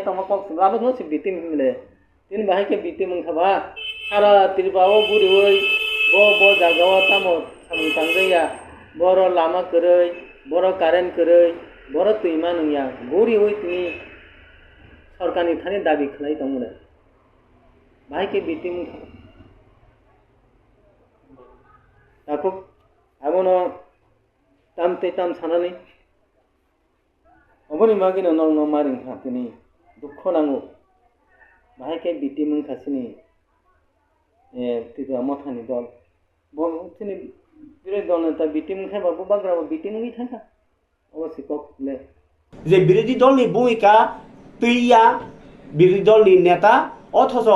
tama koktwma abo no si bitim himle tin bahai ke bitim thaba sara tirbawo burioi bo jagawa tamo samung tangjaya boro lama koroi boro current koroi boro tuima nungya burioi tini সরকারি থানে দাবি খালাই তমরে ভাইকে বিতিম তাকো এমনও তামতে তাম সানানি অবনি মাগিনো নং ন মারিং হাতিনি দুঃখ নাঙ্গো ভাইকে বিতিম খাসিনি ত্রিপুরা মথানি দল তিনি বিরোধী দল নেতা বিতিম খাই বাবু বাগ্রাবো বিতিমই থাকা অবশ্যই ককলে যে বিরোধী দলনি ভূমিকা তৈয়া বিরোধী দলনি নেতা অথচ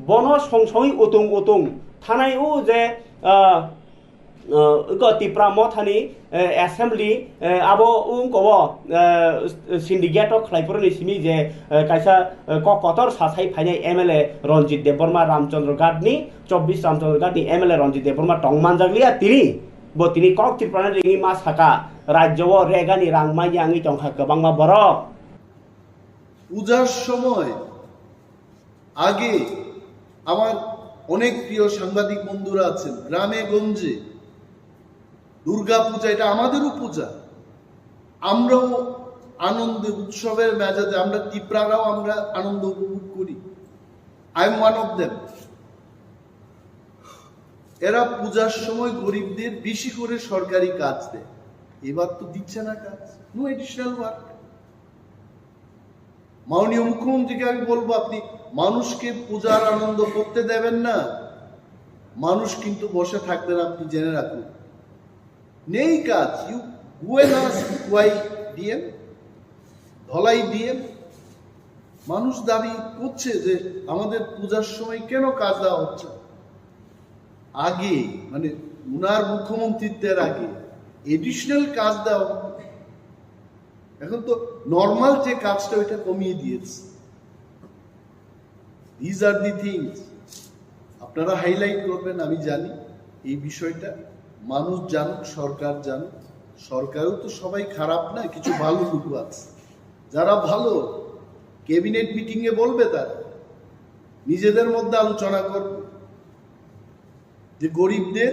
বন সংসই উতুং উতুং থানায় ও যে টিপ্রা মথানি এসেম্বলি আবো কব সিন্ডিকেট খাইপুরনি সিমি যে কাইসা ককতর সাসাই ফাইনাই এমএলএ রঞ্জিত দেববর্মা রামচন্দ্র গাডনি 24 রামচন্দ্র গাডনি এমএলএ রঞ্জিত দেববর্মা টংমান জাগলিয়া তিনি কক ত্রিপুরা রিঙি মা সাকা রাজ্য রেগানি রাংমাই আঙি টংখা গোबांमा বরক পূজার সময় আগে আমার অনেক প্রিয় সাংবাদিক বন্ধুরা আছেন গ্রামে গঞ্জে দুর্গা পূজা এটা আমাদেরও পূজা আমরাও আনন্দে উৎসবের মেজাজে আমরা ত্রিপুরারাও আমরা আনন্দ উপভোগ করি I am one of them এরা পূজার সময় গরিবদের বেশি করে সরকারি কাজ দেয় এবার তো দিচ্ছে না কাজ নো এডিশনাল ওয়ার্ক মাননীয় মুখ্যমন্ত্রীকে আমি বলবো আপনি মানুষকে পূজার আনন্দ করতে দেবেন না মানুষ কিন্তু বসে থাকবেন আপনি জেনে রাখুন নেই কাজ ইউ বুয়েনাস ওয়াই ডিএম ধলাই ডিএম মানুষ দাবি করছে যে আমাদের পূজার সময় কেন কাজ দেওয়া হচ্ছে আগে মানে উনার মুখ্যমন্ত্রীত্বের আগে এডিশনাল কাজ দেওয়া এখন তো নর্মাল যে কাজটা ওইটা কমিয়ে দিয়েছে দিজ আর দি থিংস আপনারা হাইলাইট করবেন আমি জানি এই বিষয়টা মানুষ জানুক সরকার জানুক সরকারও তো সবাই খারাপ না কিছু ভালো লোক আছে যারা ভালো ক্যাবিনেট মিটিং এ বলবে তারা নিজেদের মধ্যে আলোচনা করবে যে গরিবদের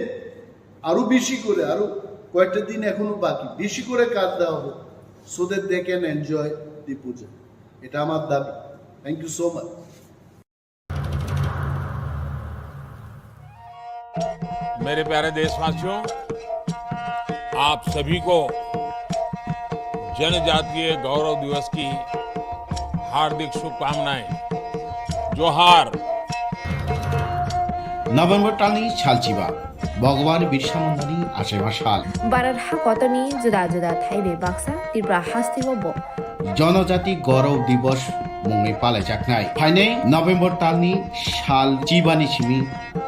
আরো বেশি করে আরো কয়েকটা দিন এখনো বাকি বেশি করে কাজ দেওয়া হোক so that they can enjoy the puja. এটা আমার দাবি থ্যাংক ইউ সো মাচ मेरे प्यारे देशवासियों आप सभी को जनजातीय गौरव दिवस की हार्दिक शुभकामनाएं जोहार नवेम्बर टालनि सालचिबा भगवान बिरसा मुंडानि आसेबा साल भारत हाकतनि जुदा जुदा थाइबे बाक्सा त्रिपुरा हास्तिबो जनजाति गौरव दिवस मुंनि पालायजाखनाय फाइनै नवेम्बर टालनि साल चिबानि सिमि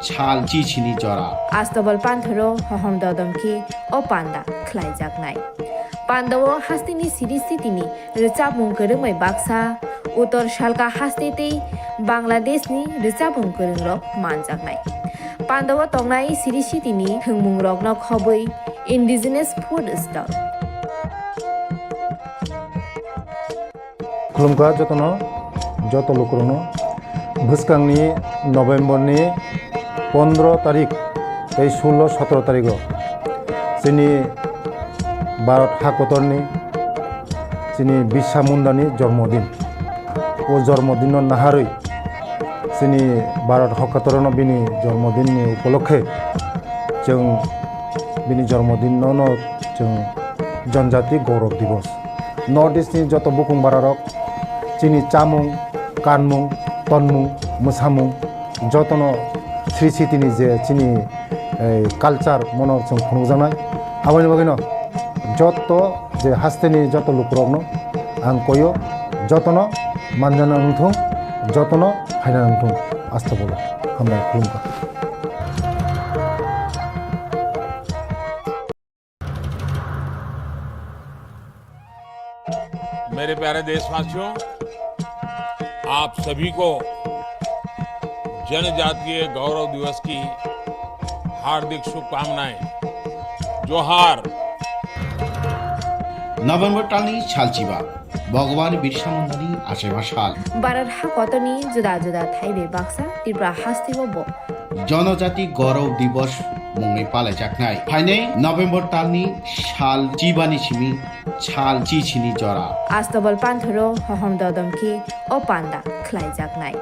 साल चिचिनि जरा आस्तबल पान्थरो हहम ददमखि ओ पान्दा खलायजाखनाय पान्दाव हास्तिनि सिरिस्थितिनि रिचाबुं गोरोमै बाक्सा उत्तर सालका हास्तिते बांग्लादेशनि रिचाबुं गोरोंरक मानजाखनाय पान्दाव तंनाय सिरिस्थितिनि थोंमुं रकन खबै इन्डिजिनास फुड स्टल खुलुमखा जतन जत लोकरनो भुसकांनि नवेम्बरनि 15 तारिख 16-17 तारिख जोंनि भारत हाकतरनि जोंनि बिरसा मुंडानि जन्मदिन ओ जन्मदिन नाहारै जोंनि भारत हाकतरनो बिनि जन्मदिननि उपलक्षे जों बिनि जन्मदिनावनो जों जनजाति गौरव दिवस नर्थ इस्टनि जत बुकुं बारारक जोंनि चामुं कानमुं तनमुं मोसामुं जतन स्रिसितिनि जे जोंनि कालचार मनर जों खुंजानाय आबानि बागैनो जत जे हास्तेनि जत लुकरकनो आं कयो जतन मानजाना नंथों जतन हायना नंथों आस्था बोलो हामबाय खुलुमखा मेरे प्यारे देशवासियों आप सभी को जनजातीय गौरव दिवस की हार्दिक शुभकामनाएं जोहार नवेम्बर टालनि सालचिबा ভগবান বিরসা মুন্ডানি আশেমা সাল भारत हाकतनि जुदा जुदा थाइबे बाक्सा त्रिपुरा हास्तिगो ब জনজাতি গৌরব দিবস মুংনি পালাইজাকনাই ফাইনে নভেম্বর তালনি সাল জিবানি সিমি সাল চিছিনি জরা आस्तबल पान्थरो हहम ददमखि ओ पान्दा ख्लाइजाकनाय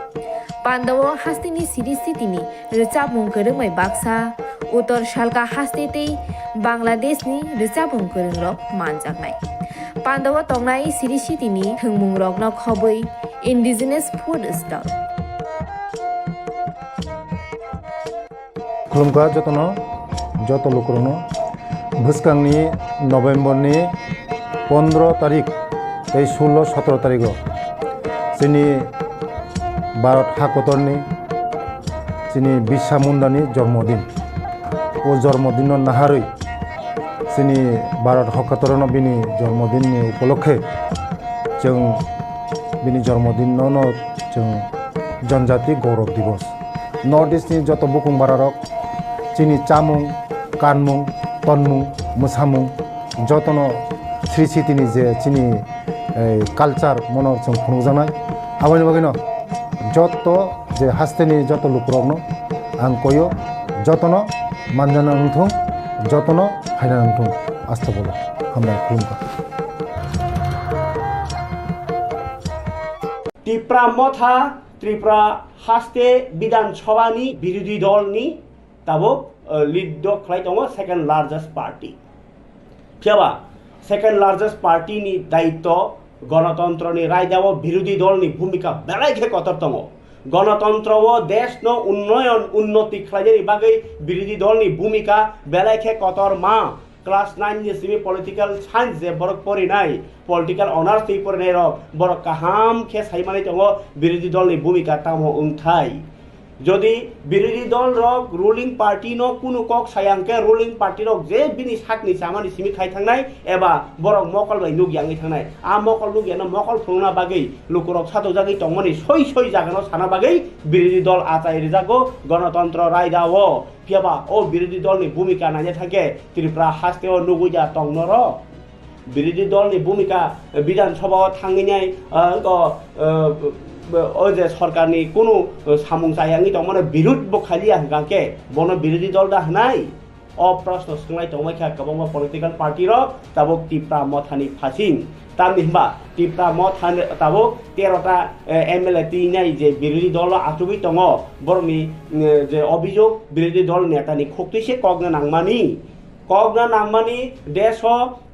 पान्दाव हास्तिनि सिरि सितिनि रिचाबुं गोरोङै बाक्सा उत्तर सालका हास्तेतै बांलादेशनि रिचाबुं गोरोंरक मानजाकनाय पान्दाव तंनाय सिरि सितिनि थोंमुं रकन खबै इन्डिजिनास फुड स्टल खुलुमखा जतनो जत लोकरनो भुसकांनि नभेम्बरनि 15 तारिख 16-17 तारिख जोंनि भारत हाकतरनि जोंनि बिरसा मुंडानि जन्मदिन ओ जन्मदिन नाहारै जोंनि भारत हाकतरनो बिनि जन्मदिननि उपलक्षे जों बिनि जन्मदिनावनो जों जनजाति गौरव दिवस नर्थ इस्टनि जत बुकुं बारारक जोंनि चामुं कानमुं तनमुं मोसामुं जतनो श्री सिटिनि जे जोंनि कालचार मनर जों खुंजानाय आबानि बागैनो जत जे हास्तेनि जत लुकरकनो आं कयो जतनो मानजाना नंथों जतनो फायना नंथों आस्था बोलो हामबाय खुलुमखा टिप्रा मथा त्रिपुरा हास्ते विधानसभानि बिरोधी दलनि ताबो लिड खालाय दङ सेकेन्ड लार्जेस्ट पार्टी फियाबा सेकेन्ड लार्जेस्ट पार्टीनि दायित्व गणतन्त्रनि रायदाव बिरोधी दलनि भूमिका बेलायखे कतर दङ गणतन्त्र व देशनो उन्नयन उन्नति खालायनायनि बागै बिरोधी दलनि भूमिका बेलायखे कतर मा क्लास 9 नि सिमी पलिटिकल साइन्स जे बरक परिनाय पलिटिकल अनार्स थै परिनाय र बरक काहाम खे साइमानै दङ बिरोधी दलनि भूमिका तामो उंथाय যদি বিরোধী দল রক রুলিং পার্টি ন কোনো কক সায়াংকে রুলিং পার্টি রক যে বিনি সাকনি সামানি সিমি খাই থাংনাই এবা বরক মকল বাই নুগিয়াङै থাংনাই आ मकल नुगियानो मकल फुंना बागै लुकुरक सातो जागै तंमनि सय सय जागानो साना बागै बिरोधी दल आचाय रिजागो गणतन्त्र रायदाव फियाबा ओ बिरोधी दलनि भूमिका नायनो थाके त्रिपुरा हास्तेव नुगुया तंनर बिरोधी दलनि भूमिका विधानसभा थांनाय जे सरकारनि कोनो सामुं जायाङै तंमने बिरुद बखालिया गांके बन बिरोधी दल दा हनाय अ प्रश्न सोंनाय तंमायखा गोबां पलिटिकल पार्टी र ताबक टिप्रा मथानि फासिं तामिबा टिप्रा मथान ताबक 13टा एमएलए तिनाय जे बिरोधी दल आथुबि दङ बरनि जे अभियोग बिरोधी दल नेतानि खक्तिसे कगना नांमानि देश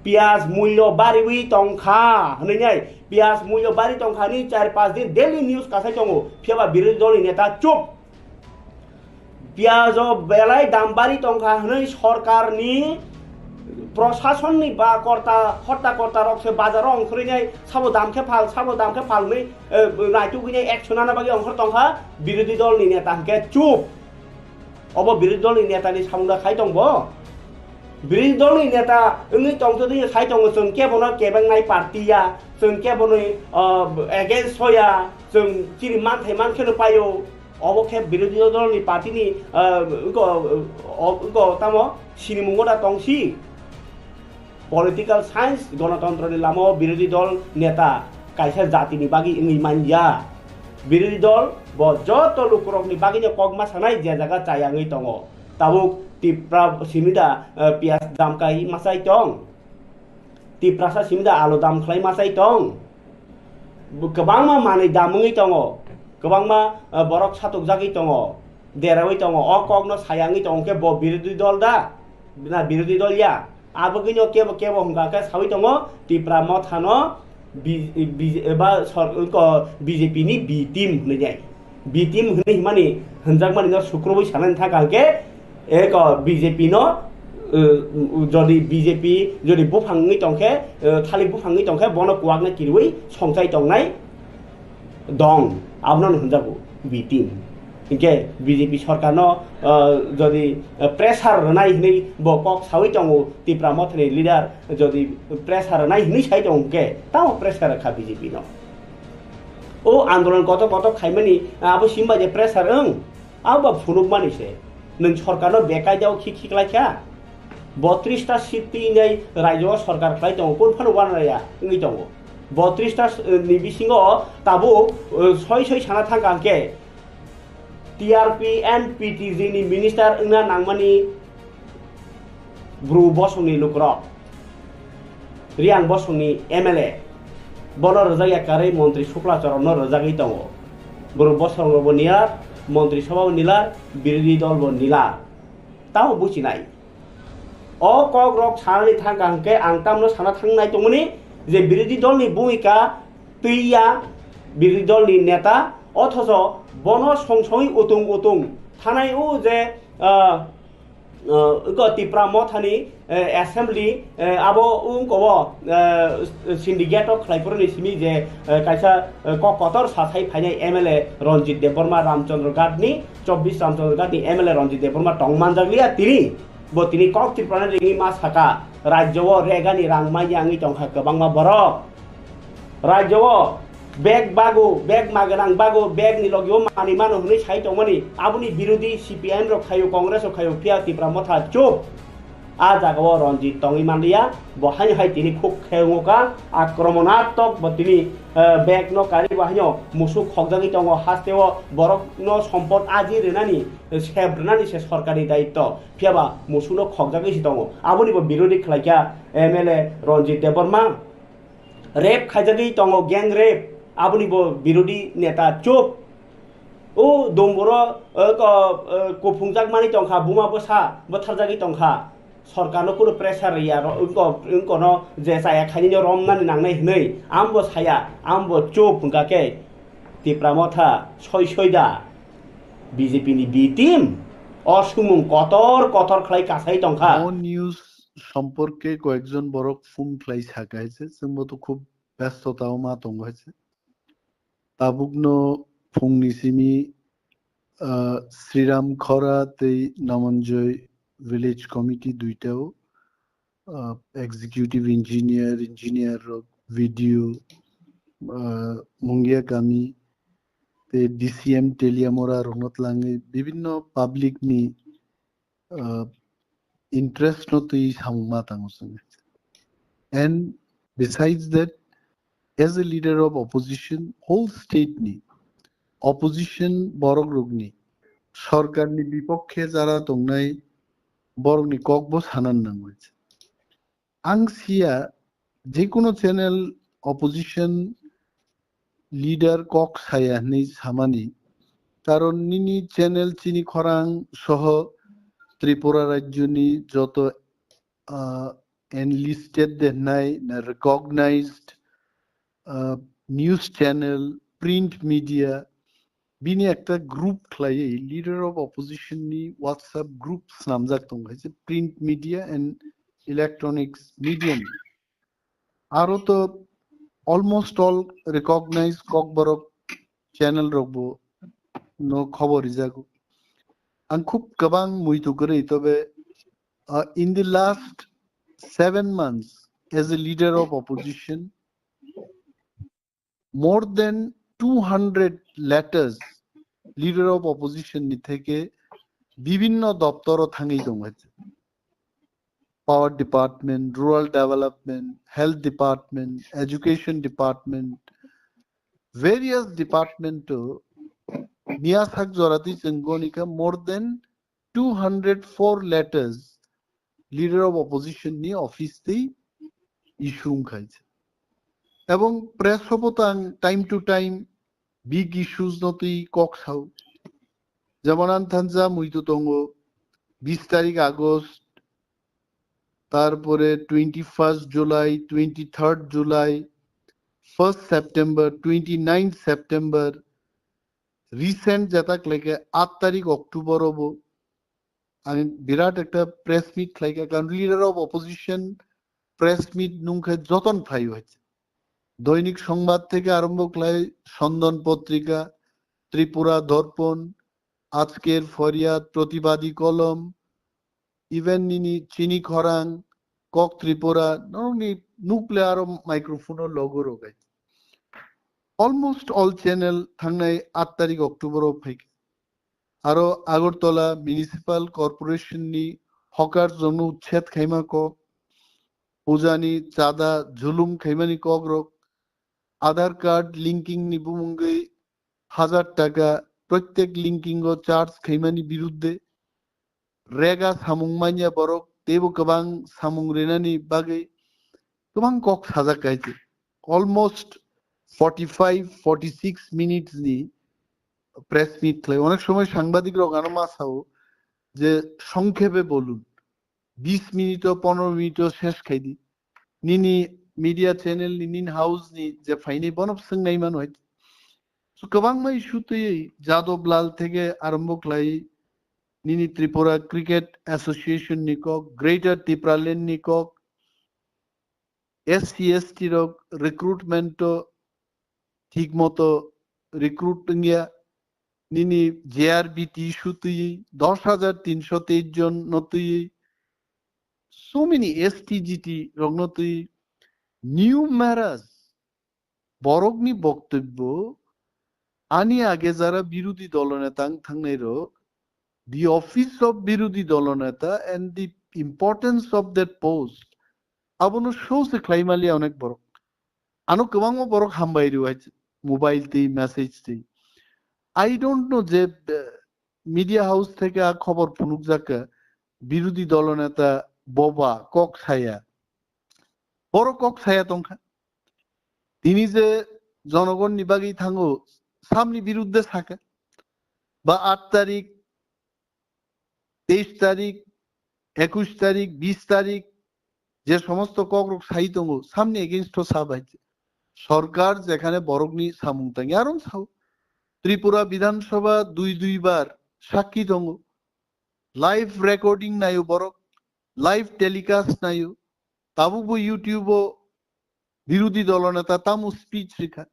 पियाज मूल्य बारिवि तंखा हनैनाय पियाज मूल्य बारि तंखानि 4-5 दिन डेली न्यूज कासाय दङ फियाबा बिरोधी दलनि नेता चुप पियाज बेलाय दाम बारि तंखा हनै सरकारनि प्रशासननि बा कर्ता रक्से बाजाराव अंखरैनाय साबो दामखे फाल नै नायटुगिनाय एक्सनाना बागै अंखर तंखा बिरोधी दलनि नेता हके चुप अब बिरोधी दलनि नेतानि सामुंदा खाय दंबो बिरोधी दलनि नेता ओंनै तंथदि खाय दङ जों केबनो केबांनाय पार्टिया जों केबनो एगेन्स्ट होया जों चिरि मानखेनो पायो अबखे बिरोधी दलनि पार्टीनि तामो सिनिमुंगदा तंसि पलिटिकल साइन्स गणतन्त्रनि लामाव बिरोधी दल नेता कायसा जातिनि बागै ओंनै मानया बिरोधी दल ब जत लुकुरकनि बागैनो कगमा सानाय जे जागा चायाङै दङ ताबुक टिप्रा सिमिदा पियाज दाम काहि मासाय दं टिप्रासा सिमिदा आलु दाम खालाय मासाय दं गोबांमा मानै दामुङै दङ गोबांमा बरक सातक जागै दङ देरावै दङ अ कगनो सायाङै दं के ब बिरोधी दल दा ना बिरोधी दल या आबगैनो केबो हमगाके सावै दङ टिप्रा मथानो बा बीजेपी नि बी टीम होनैनाय बी टीम होनै माने हनजाक माने सुक्रबै सानानै थाकाके एक बीजेपी नो जदि बीजेपी जदि बुफाङै तंखे थालिक बुफाङै तंखे बन कुवागना किरुइ संसाय तंनाय दं आबनो हनजागो बी टीम इनके बीजेपी सरकार नो जदि प्रेसार नाय हनै ब कक सावै दंगो टिप्रा मथनि लिडार जदि प्रेसार नाय हनै साइ दंके ताव प्रेसार खा बीजेपी नो ओ आन्दोलन कत खाइमानि आबो सिमबा जे प्रेसार आबो फुनुक मानिसे नों सरकार नो बेकायदाव खिखलायखा 32टा सीट नै राज्य सरकार खाय दं कोन फानो वानाया ओंै दं 32টা ni bisingo tabo soi sana thangkangke TRP NPTG ni minister ungna nangmani bru bosongni lukrok riang bosongni MLA bono rojak kare mantri Suklacharan no rojagui tongo bru bosong bo nilar mantri sabha nilar birodhi dol bo nilar tao buchinai o kokrok sanani thangkangke ang tamno sana thangnai tongmani je birodhi dolni bhumika tuiya birodhi dolni neta অথচ বন সংসই উতুং উতুং থানাই ও যে Tipra Mothani assembly abo kobo syndicate khlaipurni simi je kaisa kokotor sathai phainai MLA Ranjit Debbarma Ramchandra Gadni 24 Ramchandra Gadni MLA Ranjit Debbarma tongmanjaglia tini kok Tipra ni ma saka rajyo regani rangmai yangi tongha kabangma borok rajyo bag maganang bago bag ni logyo Animesh huni sai tongmani abuni birodhi CPM rok khayo Congress rok khayo pia Tipra Motha chup a jagao Ranjit tongi mandia bohai hai tini khuk khengoka akramonatok botini bag no kari bahyo musuk khokjagi tongo hasteo borok no sompod aji renani sebrenani se sorkari daitto piaba musuno khokjagi si tongo abuni bo birodhi khlaika MLA Ranjit Debbarma rape khaijagi tongo gang rape abuni bo birodhi neta chup o domboro kophungjak mani tongkha buma bosa botharjagi tongkha सरकारनो Kuno pressure या उनको जे साया खानि रमनानि नांनाय हनै आमबो साया आमबो चुप गाके Tipra Motha सयदा BJP नि बि टीम असुमुं कतर खलाय कासाय तंखा নিউজ সম্পর্কে কয়েকজন বড় ফোন ক্লাই থাকাইছে जोंबो তো খুব ব্যস্ততাও মা তঙ্গ হয়েছে তাবুকনো ফুংনি সিমি শ্রীরাম খরা তেই নামঞ্জয় ভিলেজ কমিটি দুইটাও এক্সিকিউটিভ ইঞ্জিনিয়ার ভিডিও মুঙ্গিয়া কামি তে ডিসিএম টেলিয়ামোরা রঙতলাঙে বিভিন্ন পাবলিক নি interest no to is hamma tangusung. And besides that, as a leader of opposition, whole state ni opposition borok rugni Sarkar ni বিপক্ষে যারা tongnai borok ni kokbo sanan nangwech. Angsia যে কোনো channel opposition leader kok saya ni samani কারণ নিনি channel চিনি খরাং সহ ত্রিপুরা রাজ্যনি যত enlisted নাই না recognized news channel print media বিনি একটা গ্রুপ খাই লিডার অফ অপোজিশন নি হোয়াটসঅ্যাপ গ্রুপস নামজাক দং হয়েছে print media and electronics medium আরো তো almost all recognise kokborok channel রবো নো খবর ইজাগো आं खूब गोबां मुइथुगोरै तबे in the last 7 months as a leader of opposition more than 200 letters leader of opposition ni theke bibhinno doptoro thangei dong hoyche power department rural development health department education department various department Niasak Zorati Chengonika more than 204 letters leader of opposition ni office te issue খাইছে এবং press হপতাং time to time big issues নতি কক্সাও যেমন আনথানজা মুইতো তঙ্গ 20 তারিখ August তারপরে 21 July 23 July 1 September 29 September recent যেটা লাগে 8 তারিখ অক্টোবর হবো আমি বিরাট একটা প্রেস মিট লাগে কারণ leader of opposition press meet নুংখে যতন ফাই হয়েছে দৈনিক সংবাদ থেকে আরম্ভ করে সন্দন পত্রিকা ত্রিপুরা দর্পণ আজকের ফরিয়াদ প্রতিবাদী কলম ইভেন নিনি চিনি খরাং কক ত্রিপুরা নরনি নুকলে আরো মাইক্রোফোনের লগো রোগাই অলমোস্ট অল চ্যানেল থাংনাই 8 তারিখ অক্টোবর ফাইকে আরো আগরতলা মিউনিসিপাল কর্পোরেশন নি হকার জন্য উচ্ছেদ খাইমা কক পূজানি চাঁদা ঝুলুম খাইমানি কক রক আধার কার্ড লিঙ্কিং নিবুমঙ্গে 1000 টাকা প্রত্যেক লিঙ্কিং ও চার্জ খৈমানি বিরুদ্ধে রেগা সামুংমানিয়া বরক তেবো গোबां সামুং রেনানি বাগে गोबां कक সাজাকাইছে অলমোস্ট 45-46 মিনিটস নি প্রেস মিট খাই অনেক সময় সাংবাদিকরা গানো মাসাও যে সংক্ষেপে বলুন 20 মিনিট ও 15 মিনিট ও শেষ খাই দি নিনি মিডিয়া চ্যানেল নিন হাউস নি যে ফাইনি বনব সঙ্গাই মান হয় তো गोबां মাই ইস্যুতে যাদবলাল থেকে আরম্ভ খাই নিনি ত্রিপুরা ক্রিকেট অ্যাসোসিয়েশন নিকক গ্রেটার টিপ্রালেন নিকক SC/ST রক রিক্রুটমেন্ট ঠিক মতো রিক্রুটিং নিনি JRBT ইস্যুতে 10,323 জন নতুই so many STGT রগনতুই নিউমেরাস বরগনি বক্তব্য আনি আগে যারা বিরোধী দলনেতা থাংনাই রক the office of বিরোধী দলনেতা and the importance of that post আবনো শোসে ক্লাইমালি অনেক বড় আনো গোबां বড় হামবাইরি হইছে মোবাইল তে মেসেজ তে আই ডোন্ট নো যে মিডিয়া হাউস থেকে খবর ফুনুক যাকা বিরোধী দলনেতা ববা ককছায়া বড় ককছায়া তংখা তিনি যে জনগণ নিবাগী থাঙ্গো সামনি বিরুদ্ধে থাকে বা 8 তারিখ 23 তারিখ 21 তারিখ 20 তারিখ যে সমস্ত ককরক সাইতঙ্গ সামনে এগেইনস্ট সাবাইছে সরকার যেখানে বরগনি সামুংতাঙ্গি আরন সাউ ত্রিপুরা বিধানসভা দুইবার সাক্ষী দঙ্গ লাইভ রেকর্ডিং নাইও বরক লাইভ টেলিকাস্ট নাইও তাবুবো ইউটিউবও বিরোধী দলনেতা তামু স্পিচ রেখা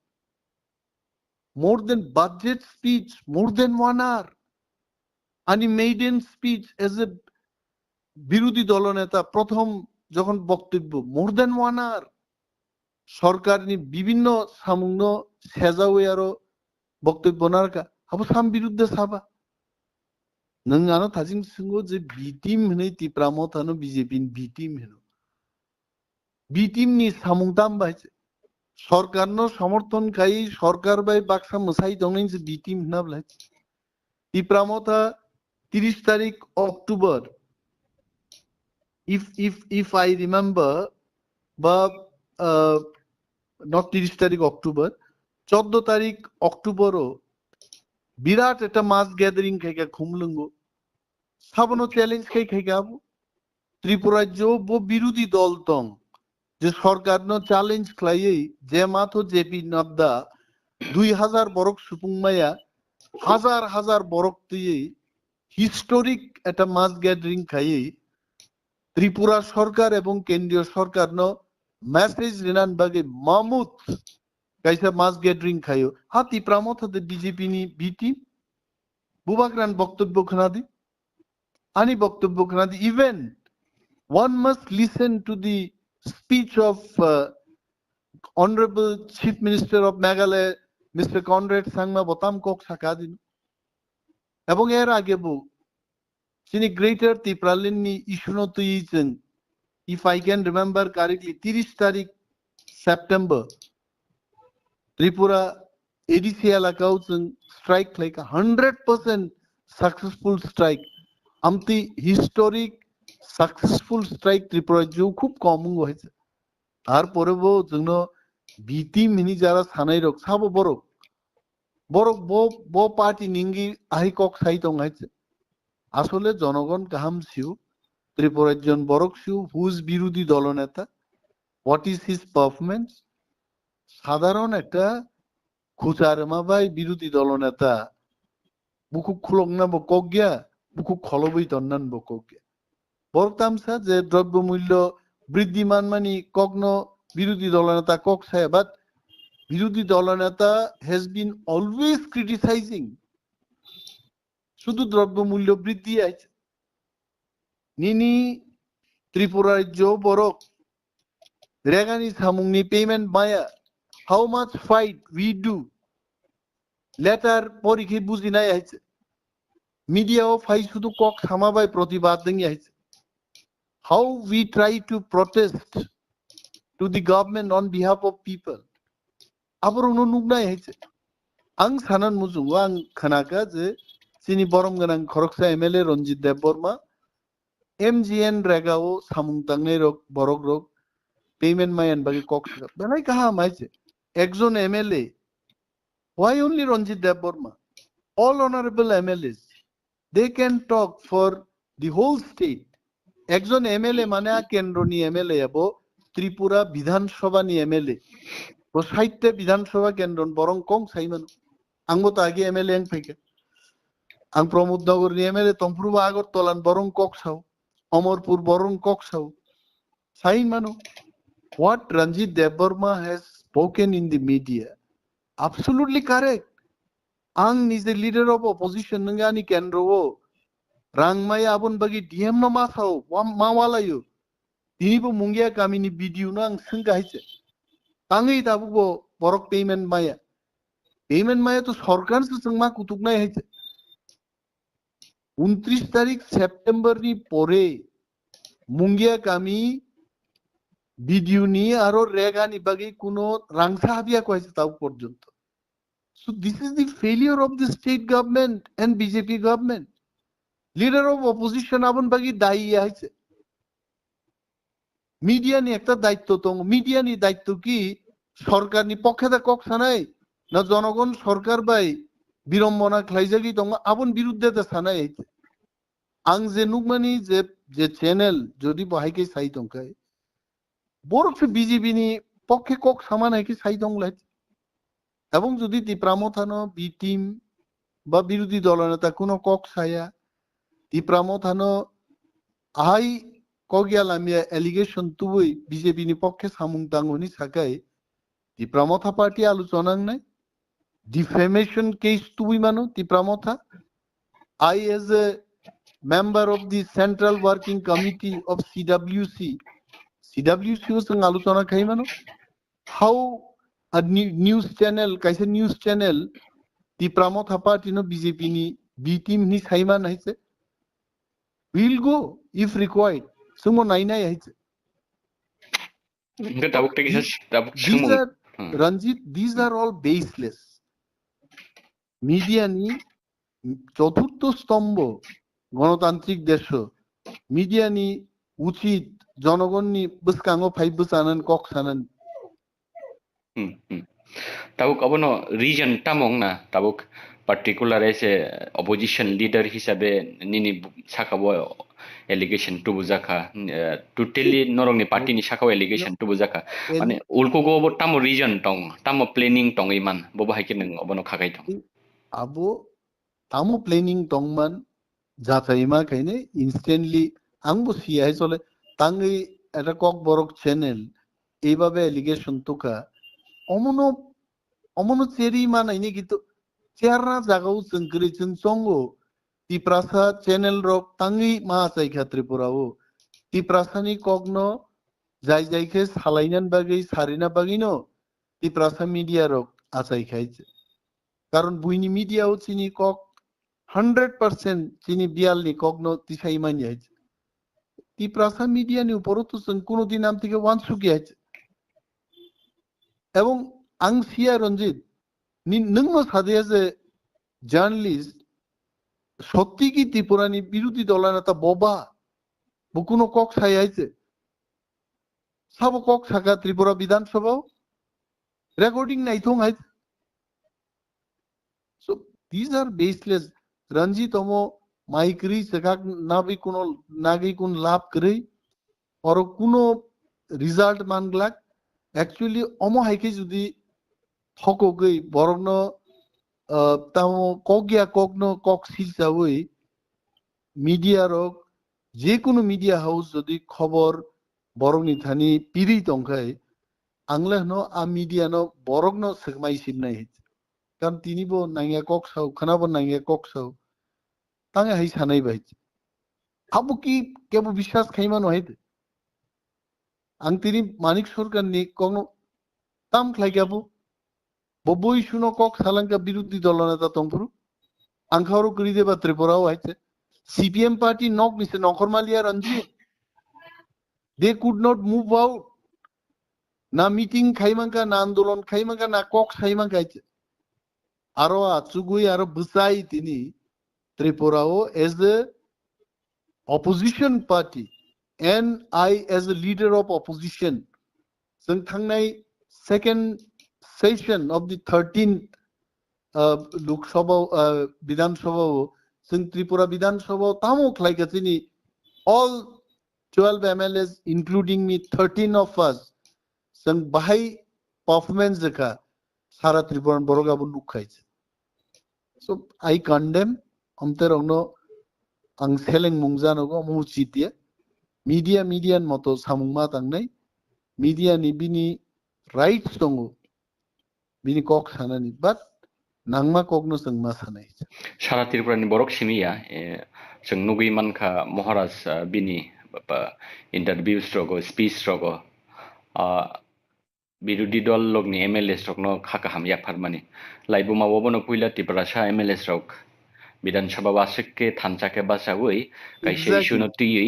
মোর দেন বাজেট স্পিচ মোর দেন 1 hour আনি মেইডেন স্পিচ এজ এ বিরোধী দলনেতা প্রথম যখন বক্তব্য মোর দেন 1 hour সরকার নি বিভিন্ন সামুংন সেজাওয়ে আরো বক্তব্য নারকা আবো সাম বিরুদ্ধে সাবা নং আনো থাজিং সিংহ যে বি টিম হনে টিপ্রা মথানো বিজেপি বি টিম হেনো বি টিম নি সামুংতাম বাইছে সরকার ন সমর্থন খাই সরকার বাই বাক্সা মসাই দংনাই যে বি টিম না বলাই টিপ্রা মথা 30 তারিখ অক্টোবর if I remember বা not 30 তারিখ অক্টোবর 14 তারিখ অক্টোবরও বিরাট একটা মাস গ্যাদারিং খাইকা খুমলঙ্গ সাবনো চ্যালেঞ্জ খাইকা আবু ত্রিপুরাজ্য বো বিরোধী দল তং যে সরকার ন চ্যালেঞ্জ খাইয়ে যে মাথো জেপি নাদ্দা 2000 বরক সুপুংমায়া হাজার হাজার বরক দিয়ে হিস্টোরিক একটা মাস গ্যাদারিং খাইয়ে ত্রিপুরা সরকার এবং কেন্দ্রীয় সরকার ন মেসেজ রিনান বাগে মামুত কাইসা মাস গ্যাদারিং খাইও হাতি প্রামত হতে বিজেপি নি বিটি বুবাকরান বক্তব্য খানাদি আনি বক্তব্য খানাদি even one must listen to the speech of honorable chief minister of Meghalaya Mr. Conrad Sangma Botam Kok Sakadin এবং এর আগে বউ তিনি গ্রেটার টিপ্রালেন নি ইস্যুনো তুইছেন if I can remember correctly 30 তারিখ সেপ্টেম্বর ত্রিপুরা এডিসি এলাকাও স্ট্রাইক লাইক 100% সাকসেসফুল স্ট্রাইক আমতি হিস্টোরিক সাকসেসফুল স্ট্রাইক ত্রিপুরা যে খুব কম হয়েছে তারপরে বো জন্য বিটি মিনি যারা সানাই রক সাবো বড় বড় বো পার্টি নিঙ্গি আহি কক সাইতং হয়েছে আসলে জনগণ কাহাম সিউ ত্রিপুরার জন বরক সিউ হুজ বিরোধী দলনেতা হোয়াট ইজ হিজ পারফরমেন্স সাধারণ একটা খুচারমা ভাই বিরোধী দলনেতা বুকু খুলক না বকক গিয়া বুকু খলবই তন্নান বকক গিয়া বরক তামসা যে দ্রব্যমূল্য বৃদ্ধিমান মানি কগ্ন বিরোধী দলনেতা কক ছায়া বাট বিরোধী দলনেতা হ্যাজ বিন অলওয়েজ ক্রিটিসাইজিং শুধু দ্রব্যমূল্য বৃদ্ধি আছে নিনি ত্রিপুরা রাজ্য বরক রেগানি সামুংনি পেমেন্ট মায়া how much fight we do later পরীক্ষা বুঝি নাই আছে মিডিয়াও ফাই শুধু কক সামাবাই প্রতিবাদ দিই আছে how we try to protest to the government on behalf of people aber uno nugnai haise ang sanan muzungo ang khanaka je sini borom ganang khoroksa MLA Ranjit Debbarma MGN regao samung tangnai rok borok rok payment mayan bagi kok belai kaha maise ekjon MLA why only Ranjit Debbarma all honorable MLAs they can talk for the whole state একজন MLA মানে কেন্দ্রনি MLA abo Tripura বিধানসভা নি MLA ও সাহিত্য বিধানসভা কেন্দ্র বরং কং সাইমান আংবো তো আগে MLA ang ফেকে ang প্রমোদনগর নি MLA তমপুরবা আগরতলান বরং ককসাও অমরপুর বরং ককসাও সাইমানো what Ranjit Debbarma has spoken in the media absolutely correct ang নিজে leader of opposition ngani kendro rangmaya abon bagi DM no masao mawalayo tini bo mungia kamini video no ang sengga haise tangi tabu bo borok payment maya তো সরকার সঙ্গমা কুতুকনাই হয়েছে 29 তারিখ September নি পরে মুঙ্গিয়া কামি video নি আরো রেগা নিবাগে কোনো রাংসা হাবিয়া কইছে তাও পর্যন্ত so this is the failure of the state government and BJP government leader of opposition আবন বাগি দায়ী হয়েছে মিডিয়া নি একটা দায়িত্ব তো মিডিয়া নি দায়িত্ব কি সরকার নি পক্ষে দা কক সানাই না জনগণ সরকার বাই বিড়ম্বনা খাইজাগি দং আবন বিরুদ্ধে তে সানাই হইছে আং যে নুকমানি যে চ্যানেল যদি বহাইকে সাই দংকাই বরফে বিজেপি নি পক্ষে কক সামান হাইকে সাই দংলাই এবং যদি ত্রিপুরা মথানো বি টিম বা বিরোধী দলনেতা কোনো কক সায়া ত্রিপুরা মথানো আহাই কগিয়ালামিয়া এলিগেশন তুই বিজেপি নি পক্ষে সামুং তাঙ্গনি সাকাই ত্রিপুরা মথা পার্টি আলোচনা নাই defamation case to Awaimano, Tipra Motha. I, as a member of the Central Working Committee of CWC was an Alusana Kaimano. How a news channel, Kaisa news channel, Tipra Motha party, BJP ni B team ni Saiman I say. We'll go if required. Sumo Naina I say. These are Ranjit, these are all baseless. Media নি চতুর্থ স্তম্ভ গণতান্ত্রিক দেশ media নি উচিত জনগণ নি বসকাঙ্গ ফাইভ বসানান কক সানান tabuk abono region tamong na tabuk particular as a opposition leader hisabe nini sakabo allegation to buzaka totally norong ni party ni sakabo allegation to buzaka mane ulko go bo tamo region tong tamo planning tong iman bo bahaikin abono khagai tong abo tamo planning tongman যাচাইমা খাইনে instantly আংবো সিয়াই চলে তাঙ্গি এটা cock বরক channel এইভাবে allegation তোকা অমনো cherry মানাইনি কিন্তু চেয়ারনা জাগাও চংকরি চংসঙ্গো Tiprasa channel rock তাঙ্গি মা চাইখা ত্রিপুরাও টিপ্রাসানি কগ্ন যাই যাইখে সালাইনান বাগি সারিনা বাগিনো টিপ্রাসা মিডিয়া রক আচাই খাইছে কারণ বুইনি মিডিয়াও চিনি কক 100% চিনি বিয়ালনি কগ্ন তিসাই মানি আছে টিপ্রাসা মিডিয়া নি উপরও তো কোনোদিন নাম থেকে ওয়ানসুকি আছে এবং আং সিয়া রঞ্জিত নংনো সাদে যে জার্নালিস্ট সত্যি কি ত্রিপুরানি বিরোধী দলনেতা ববা বকুনো কক সাই আছে সাব কক সাকা ত্রিপুরা বিধানসভাও রেকর্ডিং নাই থং আছে so these are baseless Ranjit ओमो माइक्री सका ना भी कुनो नागी कुन लाभ करे और कुनो रिजल्ट मानगलाक एक्चुअली ओमो हाइके जुदी थको गई बरनो तामो कोगिया कोकनो कोक सिलसा हुई मीडिया रोक जे कुनो मीडिया हाउस जुदी खबर बरंगनी थानी पिरी तंखाय आंगले नो आ मीडिया नो बरगनो सकमाई सिबनाय कारण तिनीबो नांगिया कोक साव खनाबो नांगिया कोक साव तांगे हाई सानाय बायदि आबो की केबो विश्वास खाइमानो हायदे आं तिनी मानिक सरकारनि कोनो ताम खाइगाबो बबोई सुनो कक सालांका बिरुद्धि दलनेता तंपुरु आंखारो करिदे बा त्रिपुराओ हायसे सीपीएम पार्टी नक निसे नखरमालिया Ranjit they could not move out na meeting khaimangka na andolon khaimangka na kok khaimangka aro achugui aro busai tini Tripura as a opposition party and I as a leader of opposition जों थांनाय second session of the 13th Lok Sabha Vidhan Sabha जों Tripura Vidhan Sabha tamo khlaigachini all 12 MLAs including me 13 of us जों bahai performance dekha sara Tripuran boroga bu lukhaich so I condemn amterongno ang seleng mungjanogo mu chitia media moto samungma tangnai media ni bini rights tongo bini kok sanani but nangma kokno sangma sanai Sara Tripura ni borok simia जों nugui manka Maharaj bini interview strogo speech strogo বিরোধী দল লগনি MLA স্টকনো খাকা হামিয়া ফারমানি লাইবুমা ওবনো পুইলা Tripura MLA stock বিধানসভা বাসকে থানচাকে বাসাউই কাইসে ইস্যুনো তুই